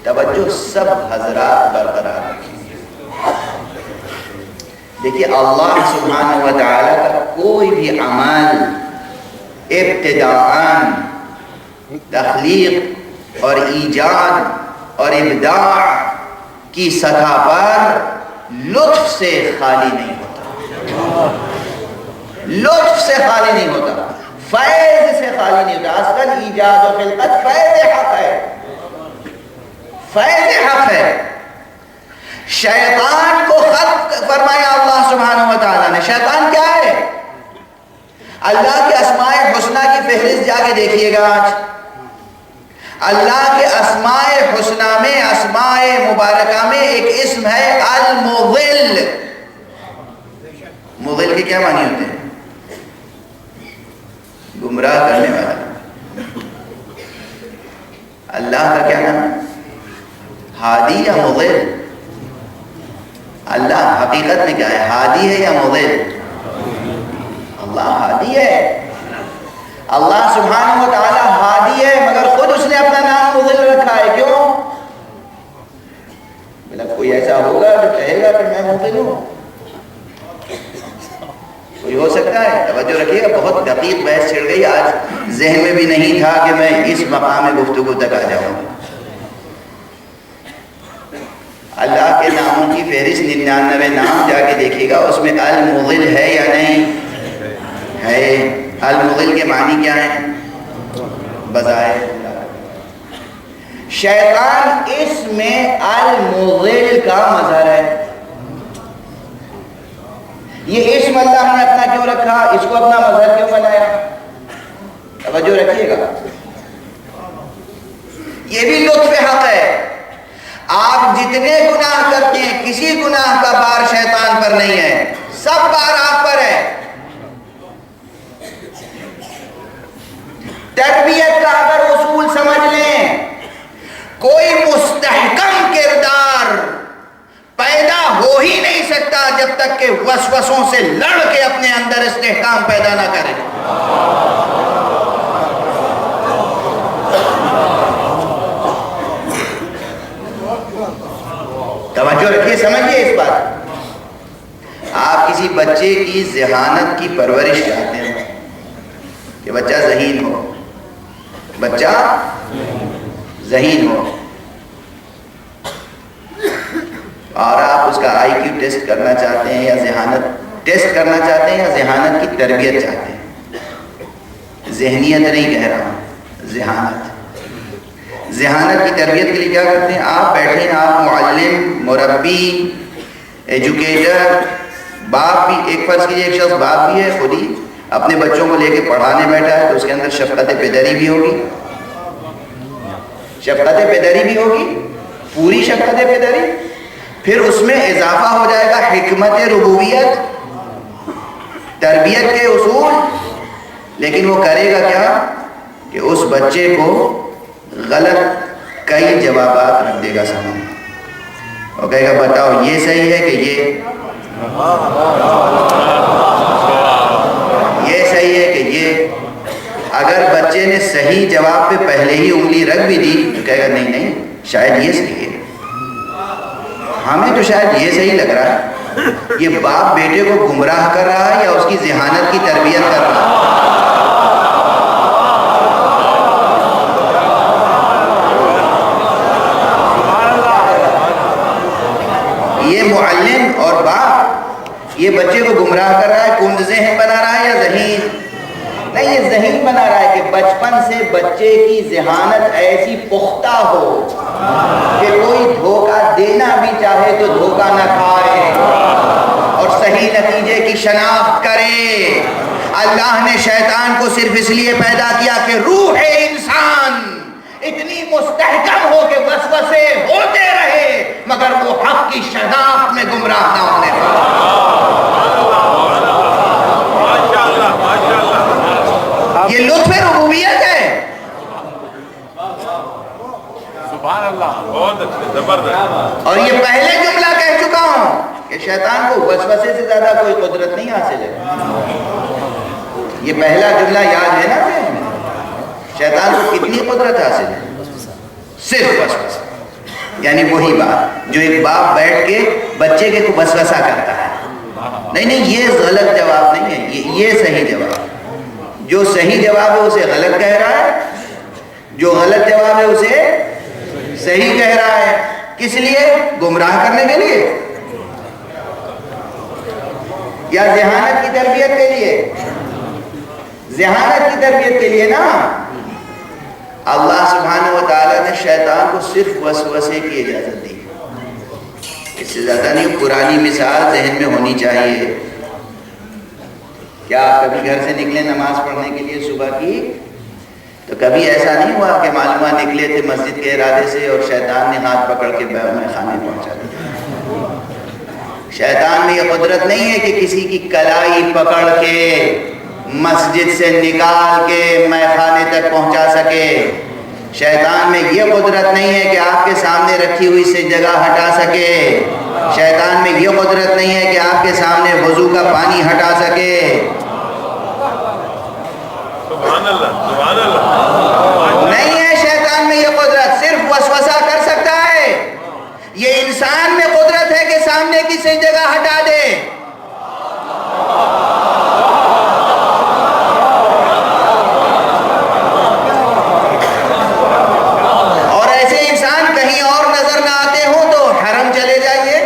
توجہ سب حضرات برقرار رکھیں. دیکھیے، اللہ سبحانہ و تعالیٰ کا کوئی بھی عمل ابتداءً تخلیق اور ایجاد اور ابداع کی سطح پر لطف سے خالی نہیں ہوتا، لطف سے خالی نہیں ہوتا، فیض سے خالی نہیں ہوتا. اصل ایجاد و خلقت فیض حق ہے، فیض حق ہے. شیطان کو خلق فرمایا اللہ سبحانہ و تعالیٰ نے. شیطان کیا ہے؟ اللہ کے اسماء حسنہ کی فہرست جا کے دیکھیے گا. آج اللہ کے اسماء حسنہ میں، اسماء مبارکہ میں ایک اسم ہے المضل. مضل کے کیا معنی ہوتے ہیں؟ گمراہ کرنے والا. اللہ کا کیا نام ہے؟ ہادی یا مضل؟ اللہ حقیقت میں کیا ہے؟ ہادی ہے یا مضل؟ اللہ ہادی ہے. اللہ سبحانہ و تعالیٰ ہادی ہے، مگر خود اس نے اپنا نام مضل رکھا ہے. کیوں؟ بلا کوئی ایسا ہوگا جو کہے گا کہ میں مضل ہوں؟ کوئی ہو سکتا ہے؟ توجہ رکھیے گا، بہت دقیق بحث چھڑ گئی. آج ذہن میں بھی نہیں تھا کہ میں اس مقام گفتگو تک آ جاؤں. اللہ کے ناموں کی فہرست 99 نام جا کے دیکھیے گا، اس میں المضل ہے یا نہیں ہے؟ المضل کے معنی کیا ہیں؟ بظاہر. شیطان اس میں المضل کا مظہر ہے. یہ اسم اللہ نے اپنا کیوں رکھا؟ اس کو اپنا مظہر کیوں بنایا؟ توجہ رکھیے گا، یہ بھی لطف حق ہے. آپ جتنے گناہ کرتے ہیں، کسی گناہ کا بار شیطان پر نہیں ہے، سب بار آپ پر ہے. تربیت کا اگر اصول سمجھ لیں، کوئی مستحکم کردار پیدا ہو ہی نہیں سکتا جب تک کہ وسوسوں سے لڑ کے اپنے اندر استحکام پیدا نہ کرے. توجہ رکھیے، سمجھیے اس بات. آپ کسی بچے کی ذہانت کی پرورش چاہتے ہیں کہ بچہ ذہین ہو، بچہ ذہین ہو، اور آپ اس کا آئی کیو ٹیسٹ کرنا چاہتے ہیں یا ذہانت ٹیسٹ کرنا چاہتے ہیں یا ذہانت کی تربیت چاہتے ہیں. ذہنیت نہیں کہہ رہا ہوں، ذہانت. ذہانت کی تربیت کے لیے کیا کرتے ہیں؟ آپ بیٹھے ہیں، آپ معلم، مربی، ایجوکیٹر، باپ بھی، ایک فرض کیجیے ایک شخص باپ بھی ہے، خود ہی اپنے بچوں کو لے کے پڑھانے بیٹھا ہے، تو اس کے اندر شفقت پدری بھی ہوگی، شفقت پدری بھی ہوگی، پوری شفقت پدری. پھر اس میں اضافہ ہو جائے گا حکمت ربوبیت، تربیت کے اصول. لیکن وہ کرے گا کیا کہ اس بچے کو غلط کئی جوابات رکھ دے گا سامنے اور کہے گا بتاؤ یہ صحیح ہے کہ یہ صحیح ہے کہ یہ. اگر بچے نے صحیح جواب پہ پہلے ہی انگلی رکھ بھی دی تو کہے گا نہیں نہیں شاید یہ صحیح ہے، ہمیں تو شاید یہ صحیح لگ رہا ہے. یہ باپ بیٹے کو گمراہ کر رہا ہے یا اس کی ذہانت کی تربیت کر رہا ہے؟ یہ معلم اور باپ یہ بچے کو گمراہ کر رہا ہے، کند ذہن بنا رہا ہے یا ذہین؟ نہیں، یہ ذہین بنا رہا ہے کہ بچپن سے بچے کی ذہانت ایسی پختہ ہو کہ کوئی دھوکہ دینا بھی چاہے تو دھوکہ نہ کھائے اور صحیح نتیجے کی شناخت کرے. اللہ نے شیطان کو صرف اس لیے پیدا کیا کہ روح انسان اتنی مستحکم ہو کہ وسوسے ہوتے رہے مگر وہ حق کی شناخت میں گمراہ نہ ہونے پائے. یہ لطف ربوبیت ہے. سبحان اللہ، بہت اچھا، زبردست. اور یہ پہلے جملہ کہہ چکا ہوں کہ شیطان کو وسوسے سے زیادہ کوئی قدرت نہیں حاصل ہے. یہ پہلا جملہ یاد ہے نا کہ شیطان کو کتنی قدرت حاصل ہے؟ صرف وسوسہ. یعنی وہی بات جو ایک باپ بیٹھ کے بچے کے کو وسوسہ کرتا ہے، نہیں نہیں یہ غلط جواب نہیں ہے، یہ صحیح جواب. جو صحیح جواب ہے اسے غلط کہہ رہا ہے، جو غلط جواب ہے اسے صحیح کہہ رہا ہے. کس لیے؟ گمراہ کرنے کے لیے یا ذہانت کی تربیت کے لیے؟ ذہانت کی تربیت کے لیے نا. اللہ سبحانہ و تعالیٰ نے شیطان کو صرف وسوسے کی اجازت دی، اس سے زیادہ نہیں. پرانی مثال ذہن میں ہونی چاہیے. کیا آپ کبھی گھر سے نکلے نماز پڑھنے کے لیے صبح کی تو کبھی ایسا نہیں ہوا کہ معلومہ نکلے تھے مسجد کے ارادے سے اور شیطان نے ہاتھ پکڑ کے میں خانے پہنچا دیا؟ شیطان میں یہ قدرت نہیں ہے کہ کسی کی کلائی پکڑ کے مسجد سے نکال کے میں خانے تک پہنچا سکے. شیطان میں یہ قدرت نہیں ہے کہ آپ کے سامنے رکھی ہوئی سے جگہ ہٹا سکے. شیطان میں یہ قدرت نہیں ہے کہ آپ کے سامنے وضو کا پانی ہٹا سکے. سبحان اللہ، سبحان اللہ. نہیں ہے شیطان میں یہ قدرت، صرف وسوسہ کر سکتا ہے. یہ انسان میں قدرت ہے کہ سامنے کی سے جگہ ہٹا دے. اور ایسے انسان کہیں اور نظر نہ آتے ہوں تو حرم چلے جائیے.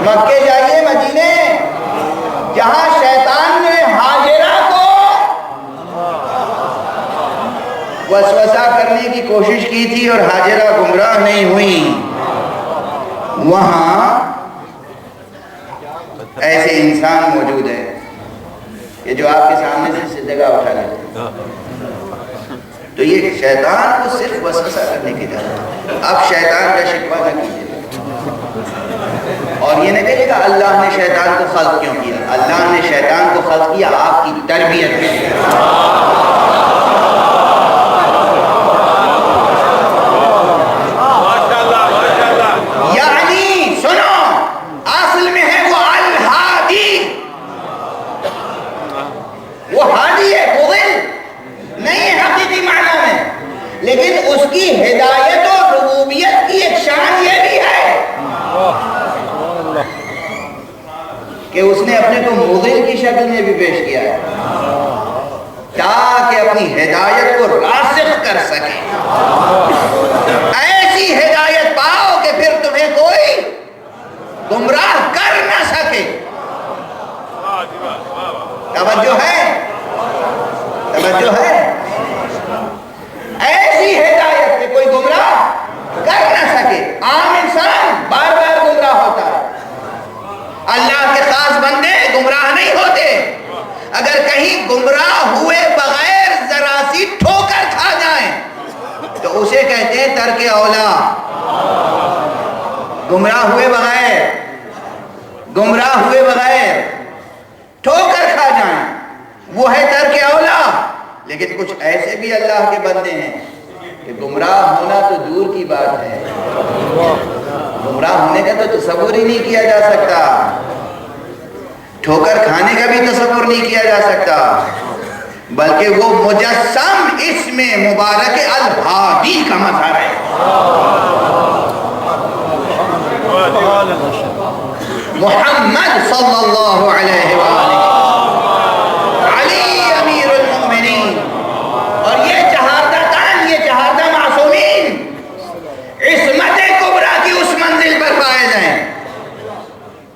مکے جائیے، مدینے، جہاں شیطان نے حاجرہ کو وسوسہ کرنے کی کوشش کی تھی اور حاجرہ گمراہ نہیں ہوئی، وہاں ایسے انسان موجود ہے کہ جو آپ کے سامنے سے جگہ اٹھا لیتے ہیں. تو یہ شیطان کو صرف وسوسہ کرنے کی جگہ. اب شیطان کا شکوہ نہ کیجیے اور یہ نہ کہیے گا اللہ نے شیطان کو خلق کیوں کیا. اللہ نے شیطان کو خلق کیا آپ کی تربیت کے لیے. یعنی سنو، اصل میں ہے وہ الہادی، وہ ہادی ہے، مضل نہیں ہے حقیقی معنی میں، لیکن اس کی ہدایت اور ربوبیت کی ایک شان یہ بھی ہے کہ اس نے اپنے کو مضل کی شکل میں بھی پیش کیا ہے تاکہ اپنی ہدایت کو راسخ کر سکے. ایسی ہدایت پاؤ کہ پھر تمہیں کوئی گمراہ کر نہ سکے. ترک اولا. گمراہ ہوئے بغیر ٹھوکر کھا جائیں وہ ہے ترک اولا. لیکن کچھ ایسے بھی اللہ کے بندے ہیں کہ گمراہ ہونا تو دور کی بات ہے، گمراہ ہونے کا تو تصور ہی نہیں کیا جا سکتا، ٹھوکر کھانے کا بھی تصور نہیں کیا جا سکتا، بلکہ وہ مجسم اس میں مبارک الہادی کا مظہر ہے. محمد صلی اللہ علیہ وآلہ، علی امیر المؤمنین، اور یہ چہاردتان، یہ چہاردہ معصومین عصمت کبریٰ کی اس منزل پر فائز ہیں.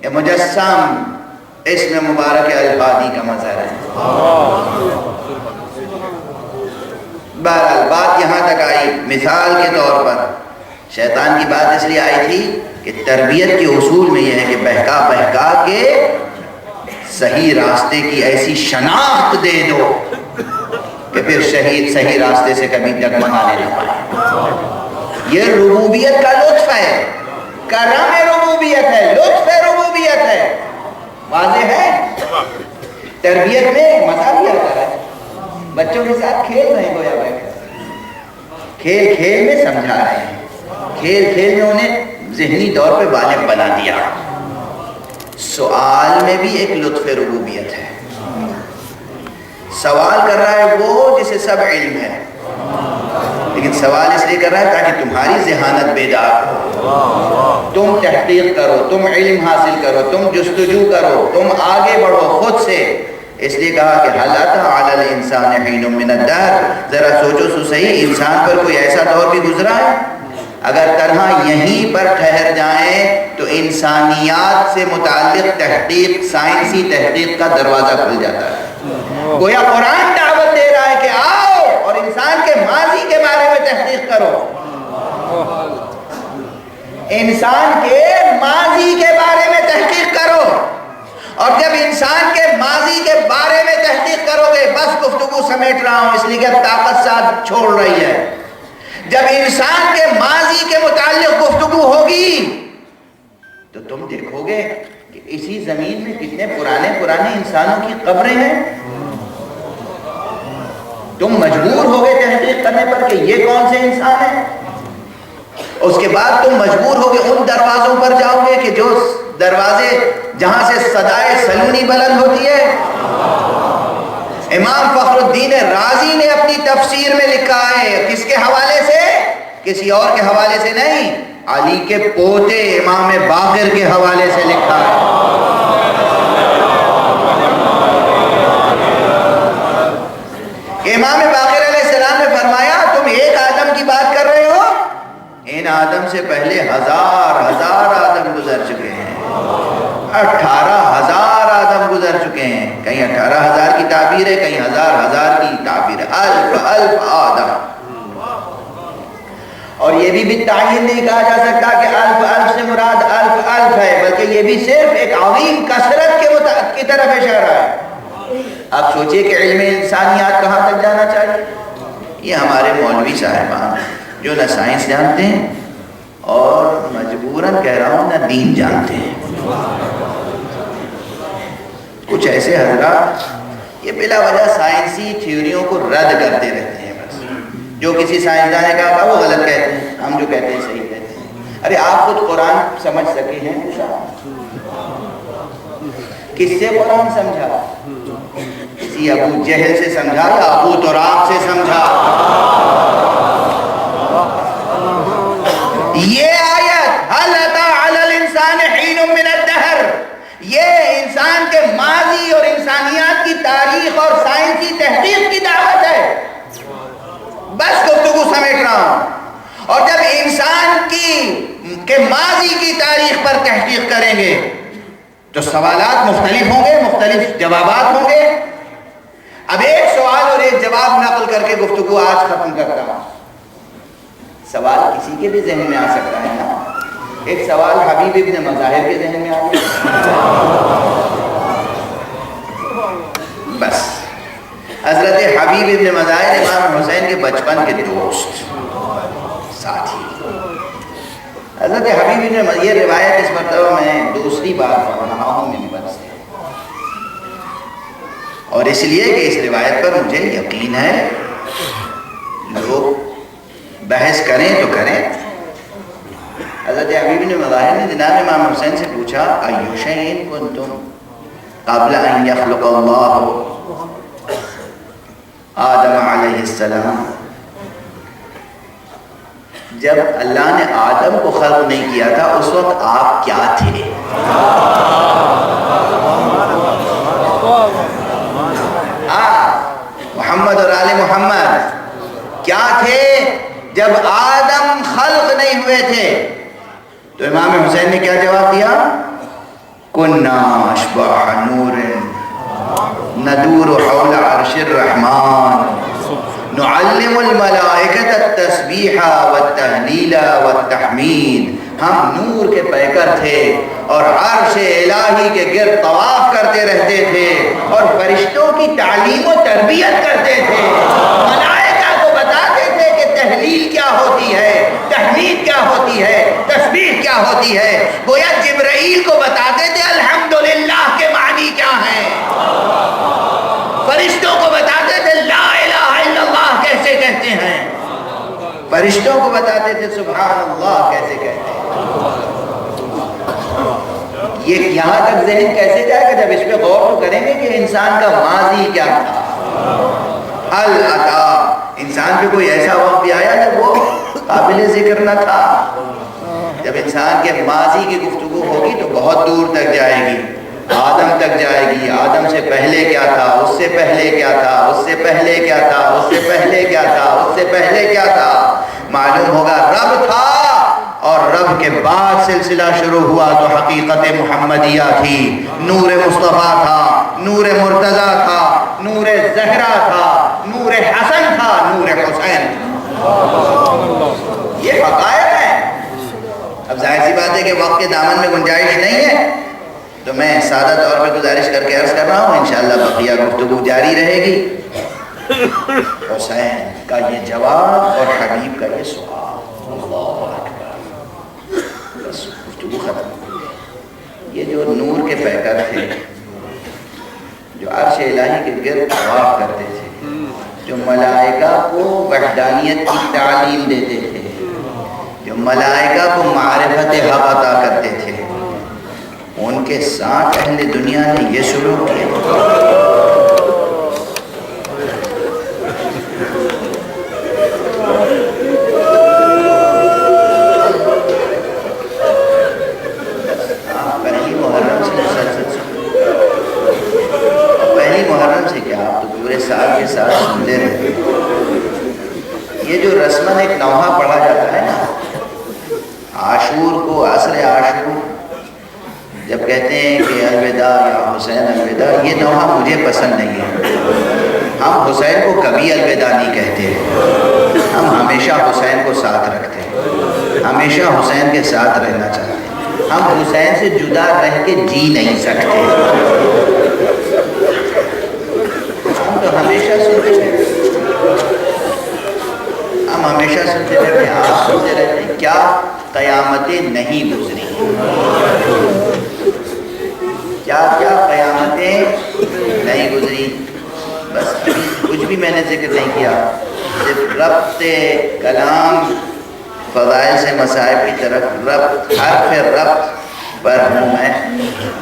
یہ مجسم اس میں مبارک الہادی کا مظہر ہے. بہرحال بات یہاں تک آئی. مثال کے طور پر شیطان کی بات اس لیے آئی تھی کہ تربیت کے اصول میں یہ ہے کہ بہکا بہکا کے صحیح راستے کی ایسی شناخت دے دو کہ پھر صحیح راستے سے کبھی ڈگمگانے نہ پائے. یہ ربوبیت کا لطف ہے، کرم ربوبیت ہے، لطف ربوبیت ہے. واضح ہے. تربیت میں مزہ بھی آتا ہے. بچوں کے ساتھ کھیل رہے ہیں، گویا بیٹھ کر کھیل کھیل میں سمجھا رہے ہیں، کھیل کھیل میں انہیں ذہنی طور پہ بالغ بنا دیا. سوال میں بھی ایک لطف ربوبیت ہے. سوال کر رہا ہے وہ جسے سب علم ہے، لیکن سوال اس لیے کر رہا ہے تاکہ تمہاری ذہانت بیدار ہو، تم تحقیق کرو، تم علم حاصل کرو، تم جستجو کرو، تم آگے بڑھو خود سے. اس لیے کہا کہ حل اتی علی الانسان حین من الدہر، ذرا سوچو سو صحیح، انسان پر کوئی ایسا دور بھی گزرا ہے؟ اگر طرح یہیں پر ٹھہر جائیں تو انسانیات سے متعلق تحقیق، سائنسی تحقیق کا دروازہ کھل جاتا ہے. گویا قرآن دعوت دے رہا ہے کہ آؤ اور انسان کے ماضی کے بارے میں تحقیق کرو، انسان کے ماضی کے بارے میں تحقیق کرو. اور جب انسان کے ماضی کے بارے میں تحقیق کرو گے، بس گفتگو سمیٹ رہا ہوں اس لیے کہ طاقت ساتھ چھوڑ رہی ہے، جب انسان کے ماضی کے متعلق گفتگو ہوگی تو تم دیکھو گے کہ اسی زمین میں کتنے پرانے انسانوں کی قبریں ہیں. تم مجبور ہوگے تحقیق کرنے پر کہ یہ کون سے انسان ہیں. اس کے بعد تم مجبور ہوگے ان دروازوں پر جاؤ گے کہ جو دروازے جہاں سے صدائے سلونی بلند ہوتی ہے. امام فخر الدین رازی نے اپنی تفسیر میں لکھا ہے، کس کے حوالے سے؟ کسی اور کے حوالے سے نہیں، علی کے پوتے امام باقر کے حوالے سے لکھا ہے. کہ امام باقر علیہ السلام نے فرمایا تم ایک آدم کی بات کر رہے ہو، ان آدم سے پہلے ہزار آدم گزر چکے ہیں، 18,000 آدم گزر چکے ہیں. کہیں 18,000 کی تعبیر ہے، کہیں ہزار کی تعبیر ہے. الف آدم. اور یہ بھی بالتعین نہیں کہا جا سکتا کہ الف سے مراد الف ہے، بلکہ یہ بھی صرف ایک عظیم کثرت کی طرف اشارہ ہے. آپ سوچئے کہ علم انسانیات کہاں تک جانا چاہیے. یہ ہمارے مولوی صاحبان جو نہ سائنس جانتے ہیں اور مجبوراً کہہ رہا ہوں نہ دین جانتے ہیں. کچھ ایسے حضرات یہ بلا وجہ سائنسی تھیوریوں کو رد کرتے رہتے ہیں. بس جو کسی سائنسدان نے کہا وہ غلط کہتے ہیں، ہم جو کہتے ہیں صحیح کہتے ہیں. ارے آپ خود قرآن سمجھ سکے ہیں؟ کس سے قرآن سمجھا؟ کسی ابو جہل سے سمجھا یا ابو تراب سے سمجھا؟ یہ آیت حل اتی علی الانسان حین من الدہر، یہ انسان کے ماضی اور انسانیات کی تاریخ اور سائنسی تحقیق کی دعوت ہے. بس گفتگو سمیٹ رہا ہوں. اور جب انسان کے ماضی کی تاریخ پر تحقیق کریں گے تو سوالات مختلف ہوں گے، مختلف جوابات ہوں گے. اب ایک سوال اور ایک جواب نقل کر کے گفتگو آج ختم کرتا ہوں. سوال کسی کے بھی ذہن میں آ سکتا ہے نا. ایک سوال حبیب ابن مظاہر کے ذہن میں آ گیا. بس حضرت حبیب ابن مظاہر امام حسین کے بچپن کے دوست، ساتھی. حضرت حبیب نے یہ روایت اس مرتبہ میں دوسری بار پڑھ رہا ہوں منبر سے، اور اس لیے کہ اس روایت پر مجھے یقین ہے لوگ بحث کریں تو کریں. حضرت حبیب نے مظاہر نے جناب امام حسین سے پوچھا ایو شیء کنتم قبل ان یخلق اللہ آدم علیہ السلام، جب اللہ نے آدم کو خلق نہیں کیا تھا اس وقت آپ کیا تھے؟ محمد اور آل محمد کیا تھے جب آدم خلق نہیں ہوئے تھے؟ تو امام حسین نے کیا جواب دیا؟ کننا اشباح نور ندور حول عرش الرحمن نعلم الملائکۃ التسبیح والتہلیل والتحمید. ہم نور کے پیکر تھے اور عرش الہی کے گرد طواف کرتے رہتے تھے اور فرشتوں کی تعلیم و تربیت کرتے تھے. ملائکہ کو بتاتے تھے کہ تہلیل کیا ہوتی ہے، تحمید کیا ہوتی ہے، تسبیح کیا ہوتی ہے. گویا جبرائیل کو بتاتے تھے الحمدللہ کے معنی کیا ہیں. فرشتوں کو بتاتے تھے لا الہ الا اللہ کیسے کہتے ہیں. فرشتوں کو بتاتے تھے سبحان اللہ کیسے کہتے ہیں. یہ یہاں تک ذہن کیسے جائے گا جب اس پہ غور تو کریں گے کہ انسان کا ماضی کیا تھا. العطا، انسان پہ کوئی ایسا وقت بھی آیا جب وہ قابل ذکر نہ تھا. جب انسان کے ماضی کی گفتگو ہوگی تو بہت دور تک جائے گی، آدم تک جائے گی. آدم سے پہلے کیا تھا، اس سے پہلے کیا تھا، اس سے پہلے کیا تھا، اس سے پہلے کیا تھا، اس سے پہلے کیا تھا. معلوم ہوگا رب تھا اور رب کے بعد سلسلہ شروع ہوا تو حقیقت محمدیہ تھی. نور مصطفیٰ تھا، نور مرتضیٰ تھا، نور زہرا تھا، نور حسن تھا، نور حسین تھا. یہ حقائق ہیں. اب ظاہر سی بات ہے کہ وقت کے دامن میں گنجائش نہیں ہے تو میں سادہ طور پہ گزارش کر کے عرض کر رہا ہوں. انشاءاللہ بقیہ گفتگو جاری رہے گی. حسین کا یہ جواب اور حبیب کا یہ سوال. اللہ اکبر. بس گفتگو ختم. یہ جو نور کے پیکر تھے، جو عرش الہی کے گرد طواف کرتے تھے، جو ملائکہ کو وحدانیت کی تعلیم دیتے تھے، جو ملائکہ کو معرفت حق عطا کرتے تھے، ان کے ساتھ اہل دنیا نے یہ سلوک کیا. پہلی محرم سے مسلسل پہلی محرم سے کیا آپ تو پورے سال کے ساتھ سنتے رہے. یہ جو رسماً ایک نوحہ پڑھا جاتا ہے نا عاشور کو، عصر عاشور جب کہتے ہیں کہ الوداع یا حسین الوداع، یہ نوحہ مجھے پسند نہیں ہے. ہم حسین کو کبھی الوداع نہیں کہتے. ہم ہمیشہ حسین کو ساتھ رکھتے ہیں، ہمیشہ حسین کے ساتھ رہنا چاہتے ہیں. ہم حسین سے جدا رہ کے جی نہیں سکتے. ہم تو ہمیشہ سنتے ہیں، ہم ہمیشہ سنتے رہتے ہیں، آپ سنتے رہتے ہیں. کیا قیامتیں نہیں گزری، کیا کیا قیامتیں نہیں گزری. بس کچھ بھی میں نے ذکر نہیں کیا، صرف ربط کلام فضائل سے مصائب کی طرف ربط، حرف ربط پر ہوں میں.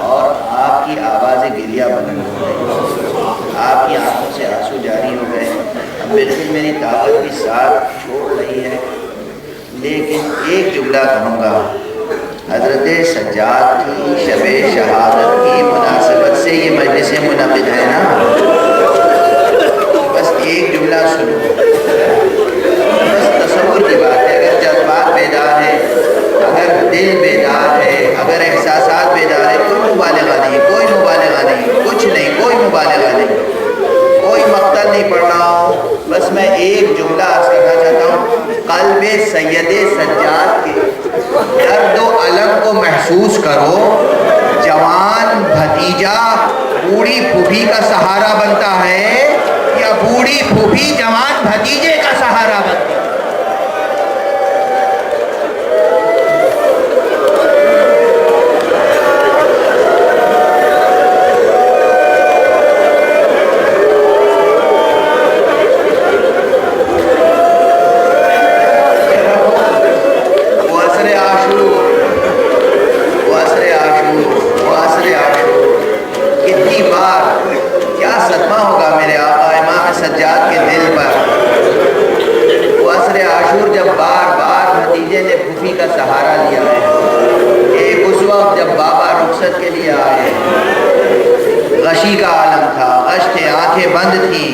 اور آپ کی آواز گریہ بلند ہو گئی، آپ کی آنکھوں سے آنسو جاری ہو گئے. اب بالکل میری طاقت بھی ساتھ چھوڑ رہی ہے، لیکن ایک جملہ کہوں گا. حضرت سجاد کی شب شہادت کی مناسبت سے یہ مجلس منعقد ہے نا، بس ایک جملہ سنو. بس تصور کی بات ہے. اگر جذبات بیدار ہے، اگر دل بیدار ہے، اگر احساسات بیدار ہے، کوئی مبالغہ نہیں، کوئی مبالغہ نہیں، کچھ نہیں، کوئی مبالغہ نہیں، کوئی مقتل نہیں پڑھ رہا ہوں. بس میں ایک جملہ عرض کرنا چاہتا ہوں. قلب سید سجاد کے درد و الم کو محسوس کرو. جوان بھتیجا بوڑھی پھوپھی کا سہارا بنتا ہے یا بوڑھی پھوپھی جوان بھتیجے کا سہارا بنتا ہے؟ پھوپھی کا سہارا لیا ہے۔ ایک اس وقت جب بابا رخصت کے لیے آئے، غشی کا عالم تھا، غش تھے، آنکھیں بند تھیں،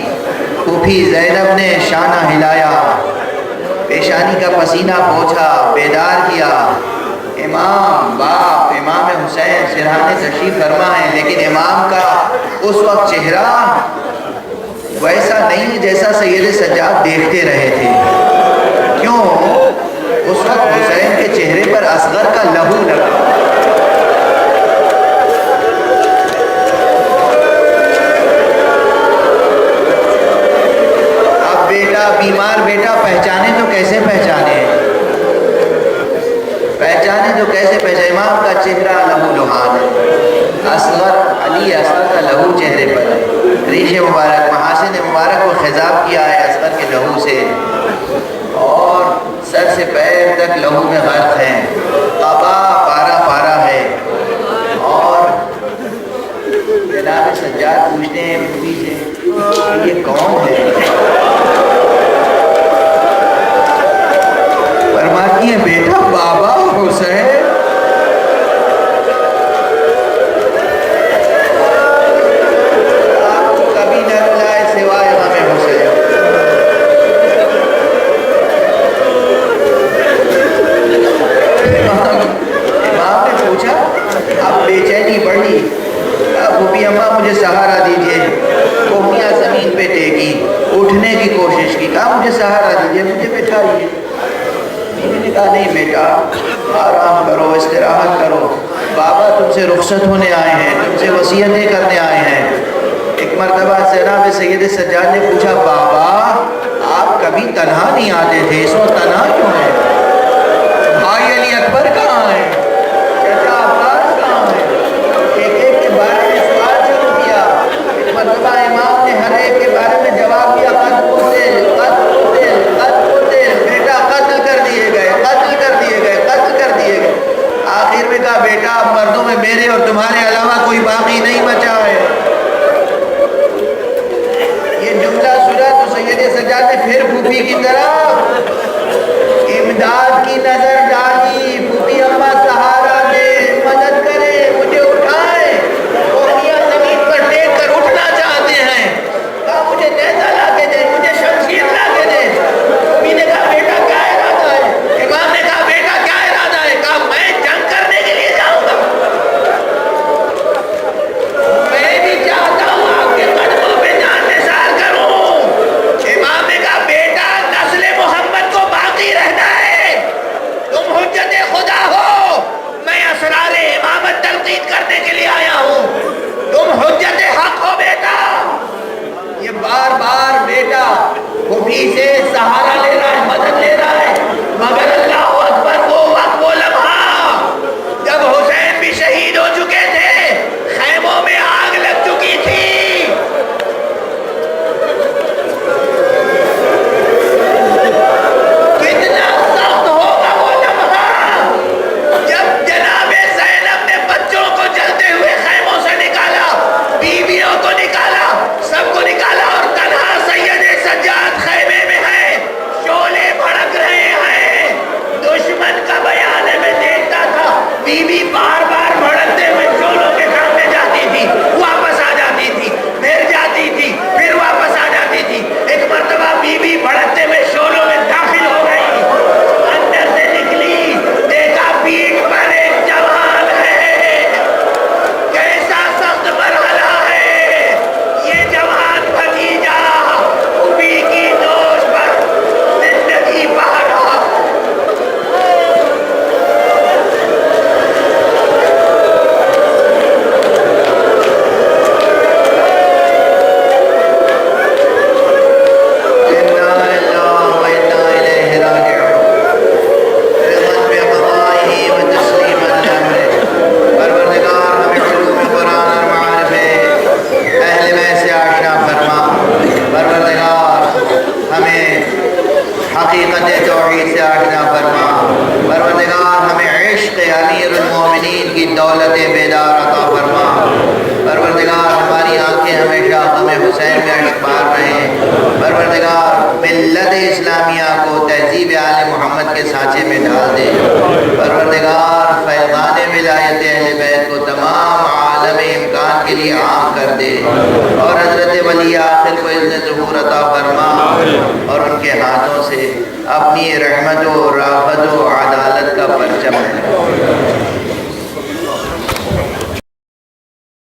پھوپھی زینب نے شانہ ہلایا، پیشانی کا پسینہ پوچھا، بیدار کیا۔ امام باپ امام حسین سرہانے تشریف فرما ہے، لیکن امام کا اس وقت چہرہ ویسا نہیں جیسا سید سجاد دیکھتے رہے تھے۔ کیوں؟ اس وقت حسین کے چہرے پر اصغر کا لہو لگا۔ اب بیٹا بیمار بیٹا پہچانے تو کیسے پہچانے؟ امام کا چہرہ لہو لہان ہے، اصغر علی اصغر کا لہو چہرے پر ہے، ریش مبارک محاسن مبارک کو خضاب کیا ہے اصغر کے لہو سے، اور سر سے پیر تک لہو میں غرق ہیں، قبا پارا پارا ہے۔ اور جناب سجاد پوچھتے ہیں پھوپھی سے یہ کون ہے؟ فرماتی ہے بیٹا بابا حسین۔ سہارا دیجئے، کوہنیاں زمین پہ ٹیکی، اٹھنے کی کوشش کی، کہا مجھے سہارا دیجئے، مجھے بٹھائیے۔ بیوی نے کہا نہیں بیٹا، آرام کرو، استراحت کرو، بابا تم سے رخصت ہونے آئے ہیں، تم سے وصیتیں کرنے آئے ہیں۔ ایک مرتبہ جناب سید سجاد نے پوچھا بابا آپ کبھی تنہا نہیں آتے تھے، اس وقت تنہا کیوں ہے؟ بھائی علی اکبر کہاں ہے؟ چچا عباس کہاں ہے؟ ایک ایک کے بارے میں سوال شروع کیا۔ ایک مرتبہ امام نے ہر ایک کے بارے میں جواب دیا، قتل قتل قتل قتل، بیٹا قتل کر دیے گئے، قتل کر دیے گئے، قتل کر دیے گئے۔ آخر میں کہا بیٹا اب مردوں میں میرے اور تمہارے علاوہ کوئی باقی نہیں بچا ہے۔ یہ جملہ سنا تو سید سجاد نے پھر پھوپھی کی طرف امداد کی نظر ڈالی، پھوپھی اماں سہارا دے، مدد کرے، مجھے اٹھائے۔ کوہنیاں زمین پر ٹیک کر اٹھنا چاہتے ہیں، کہا مجھے نیزہ لا کے دے، مجھے شمشیر لا کے دے۔ پھوپھی نے کہا بیٹا کیا ارادہ ہے؟ امام نے کہا بیٹا کیا ارادہ ہے؟ کہا میں جنگ کرنے کے لیے جاؤں گا، میں بھی چاہتا ہوں آپ کے قدموں پہ جان نثار کروں۔ امام نے کہا بیٹا نسل محمد کو باقی رہنا ہے، تم حجت خدا ہو، میں اسرار امامت تلقین کرنے کے لیے آیا ہوں، تم حجت حق ہو بیٹا۔ یہ بار بار بیٹا پھوپھی سے سہارا لے رہا ہے، مدد لے رہا ہے، مگر اللہ اکبر وہ وقت وہ لمحہ جب حسین بھی شہید ہو چکے تھے، خیموں میں آگ لگ چکی تھی۔ کتنا سخت ہوگا وہ لمحہ جب جناب زینب نے بچوں کو جلتے ہوئے خیموں سے نکالا، بیویوں کو نکالا، سب کو نکالا، اور تنہا سید سجاد خیمے میں ہے، شعلے بھڑک رہے ہیں۔ دشمن کا بیان میں دیکھتا تھا، بیوی بار بار بھڑکتے ہوئے شعلوں کے سامنے جاتی تھی، واپس آ جاتی تھی، پھر جاتی تھی، پھر واپس آ جاتی تھی۔ ایک مرتبہ بیوی بھڑکتے ہوئے شعلوں میں داخل ہو گئی، اندر سے نکلی، دیکھا پیٹھ پر ایک جوان ہے۔ کیسا سخت مرحلہ ہے یہ جوان بھتیجا پھوپھی کی دوش پر زندگی پا رہا۔ حقیقت توحید سے آشنا فرما، پروردگار ہمیں عشق امیر المومنین کی دولت بیدار عطا فرما، پروردگار ہماری آنکھیں ہمیشہ ہمیں حسین میں اشک بار رہیں، پروردگار ملت اسلامیہ کو تہذیب آل محمد کے سانچے میں ڈال دے۔ بیت کو تمام عالم امکان کے لیے عام کر دے، اور حضرت ولی آخر کو عزت ظہور عطا فرما، اور ان کے ہاتھوں سے اپنی رحمت و رافت و عدالت کا پرچم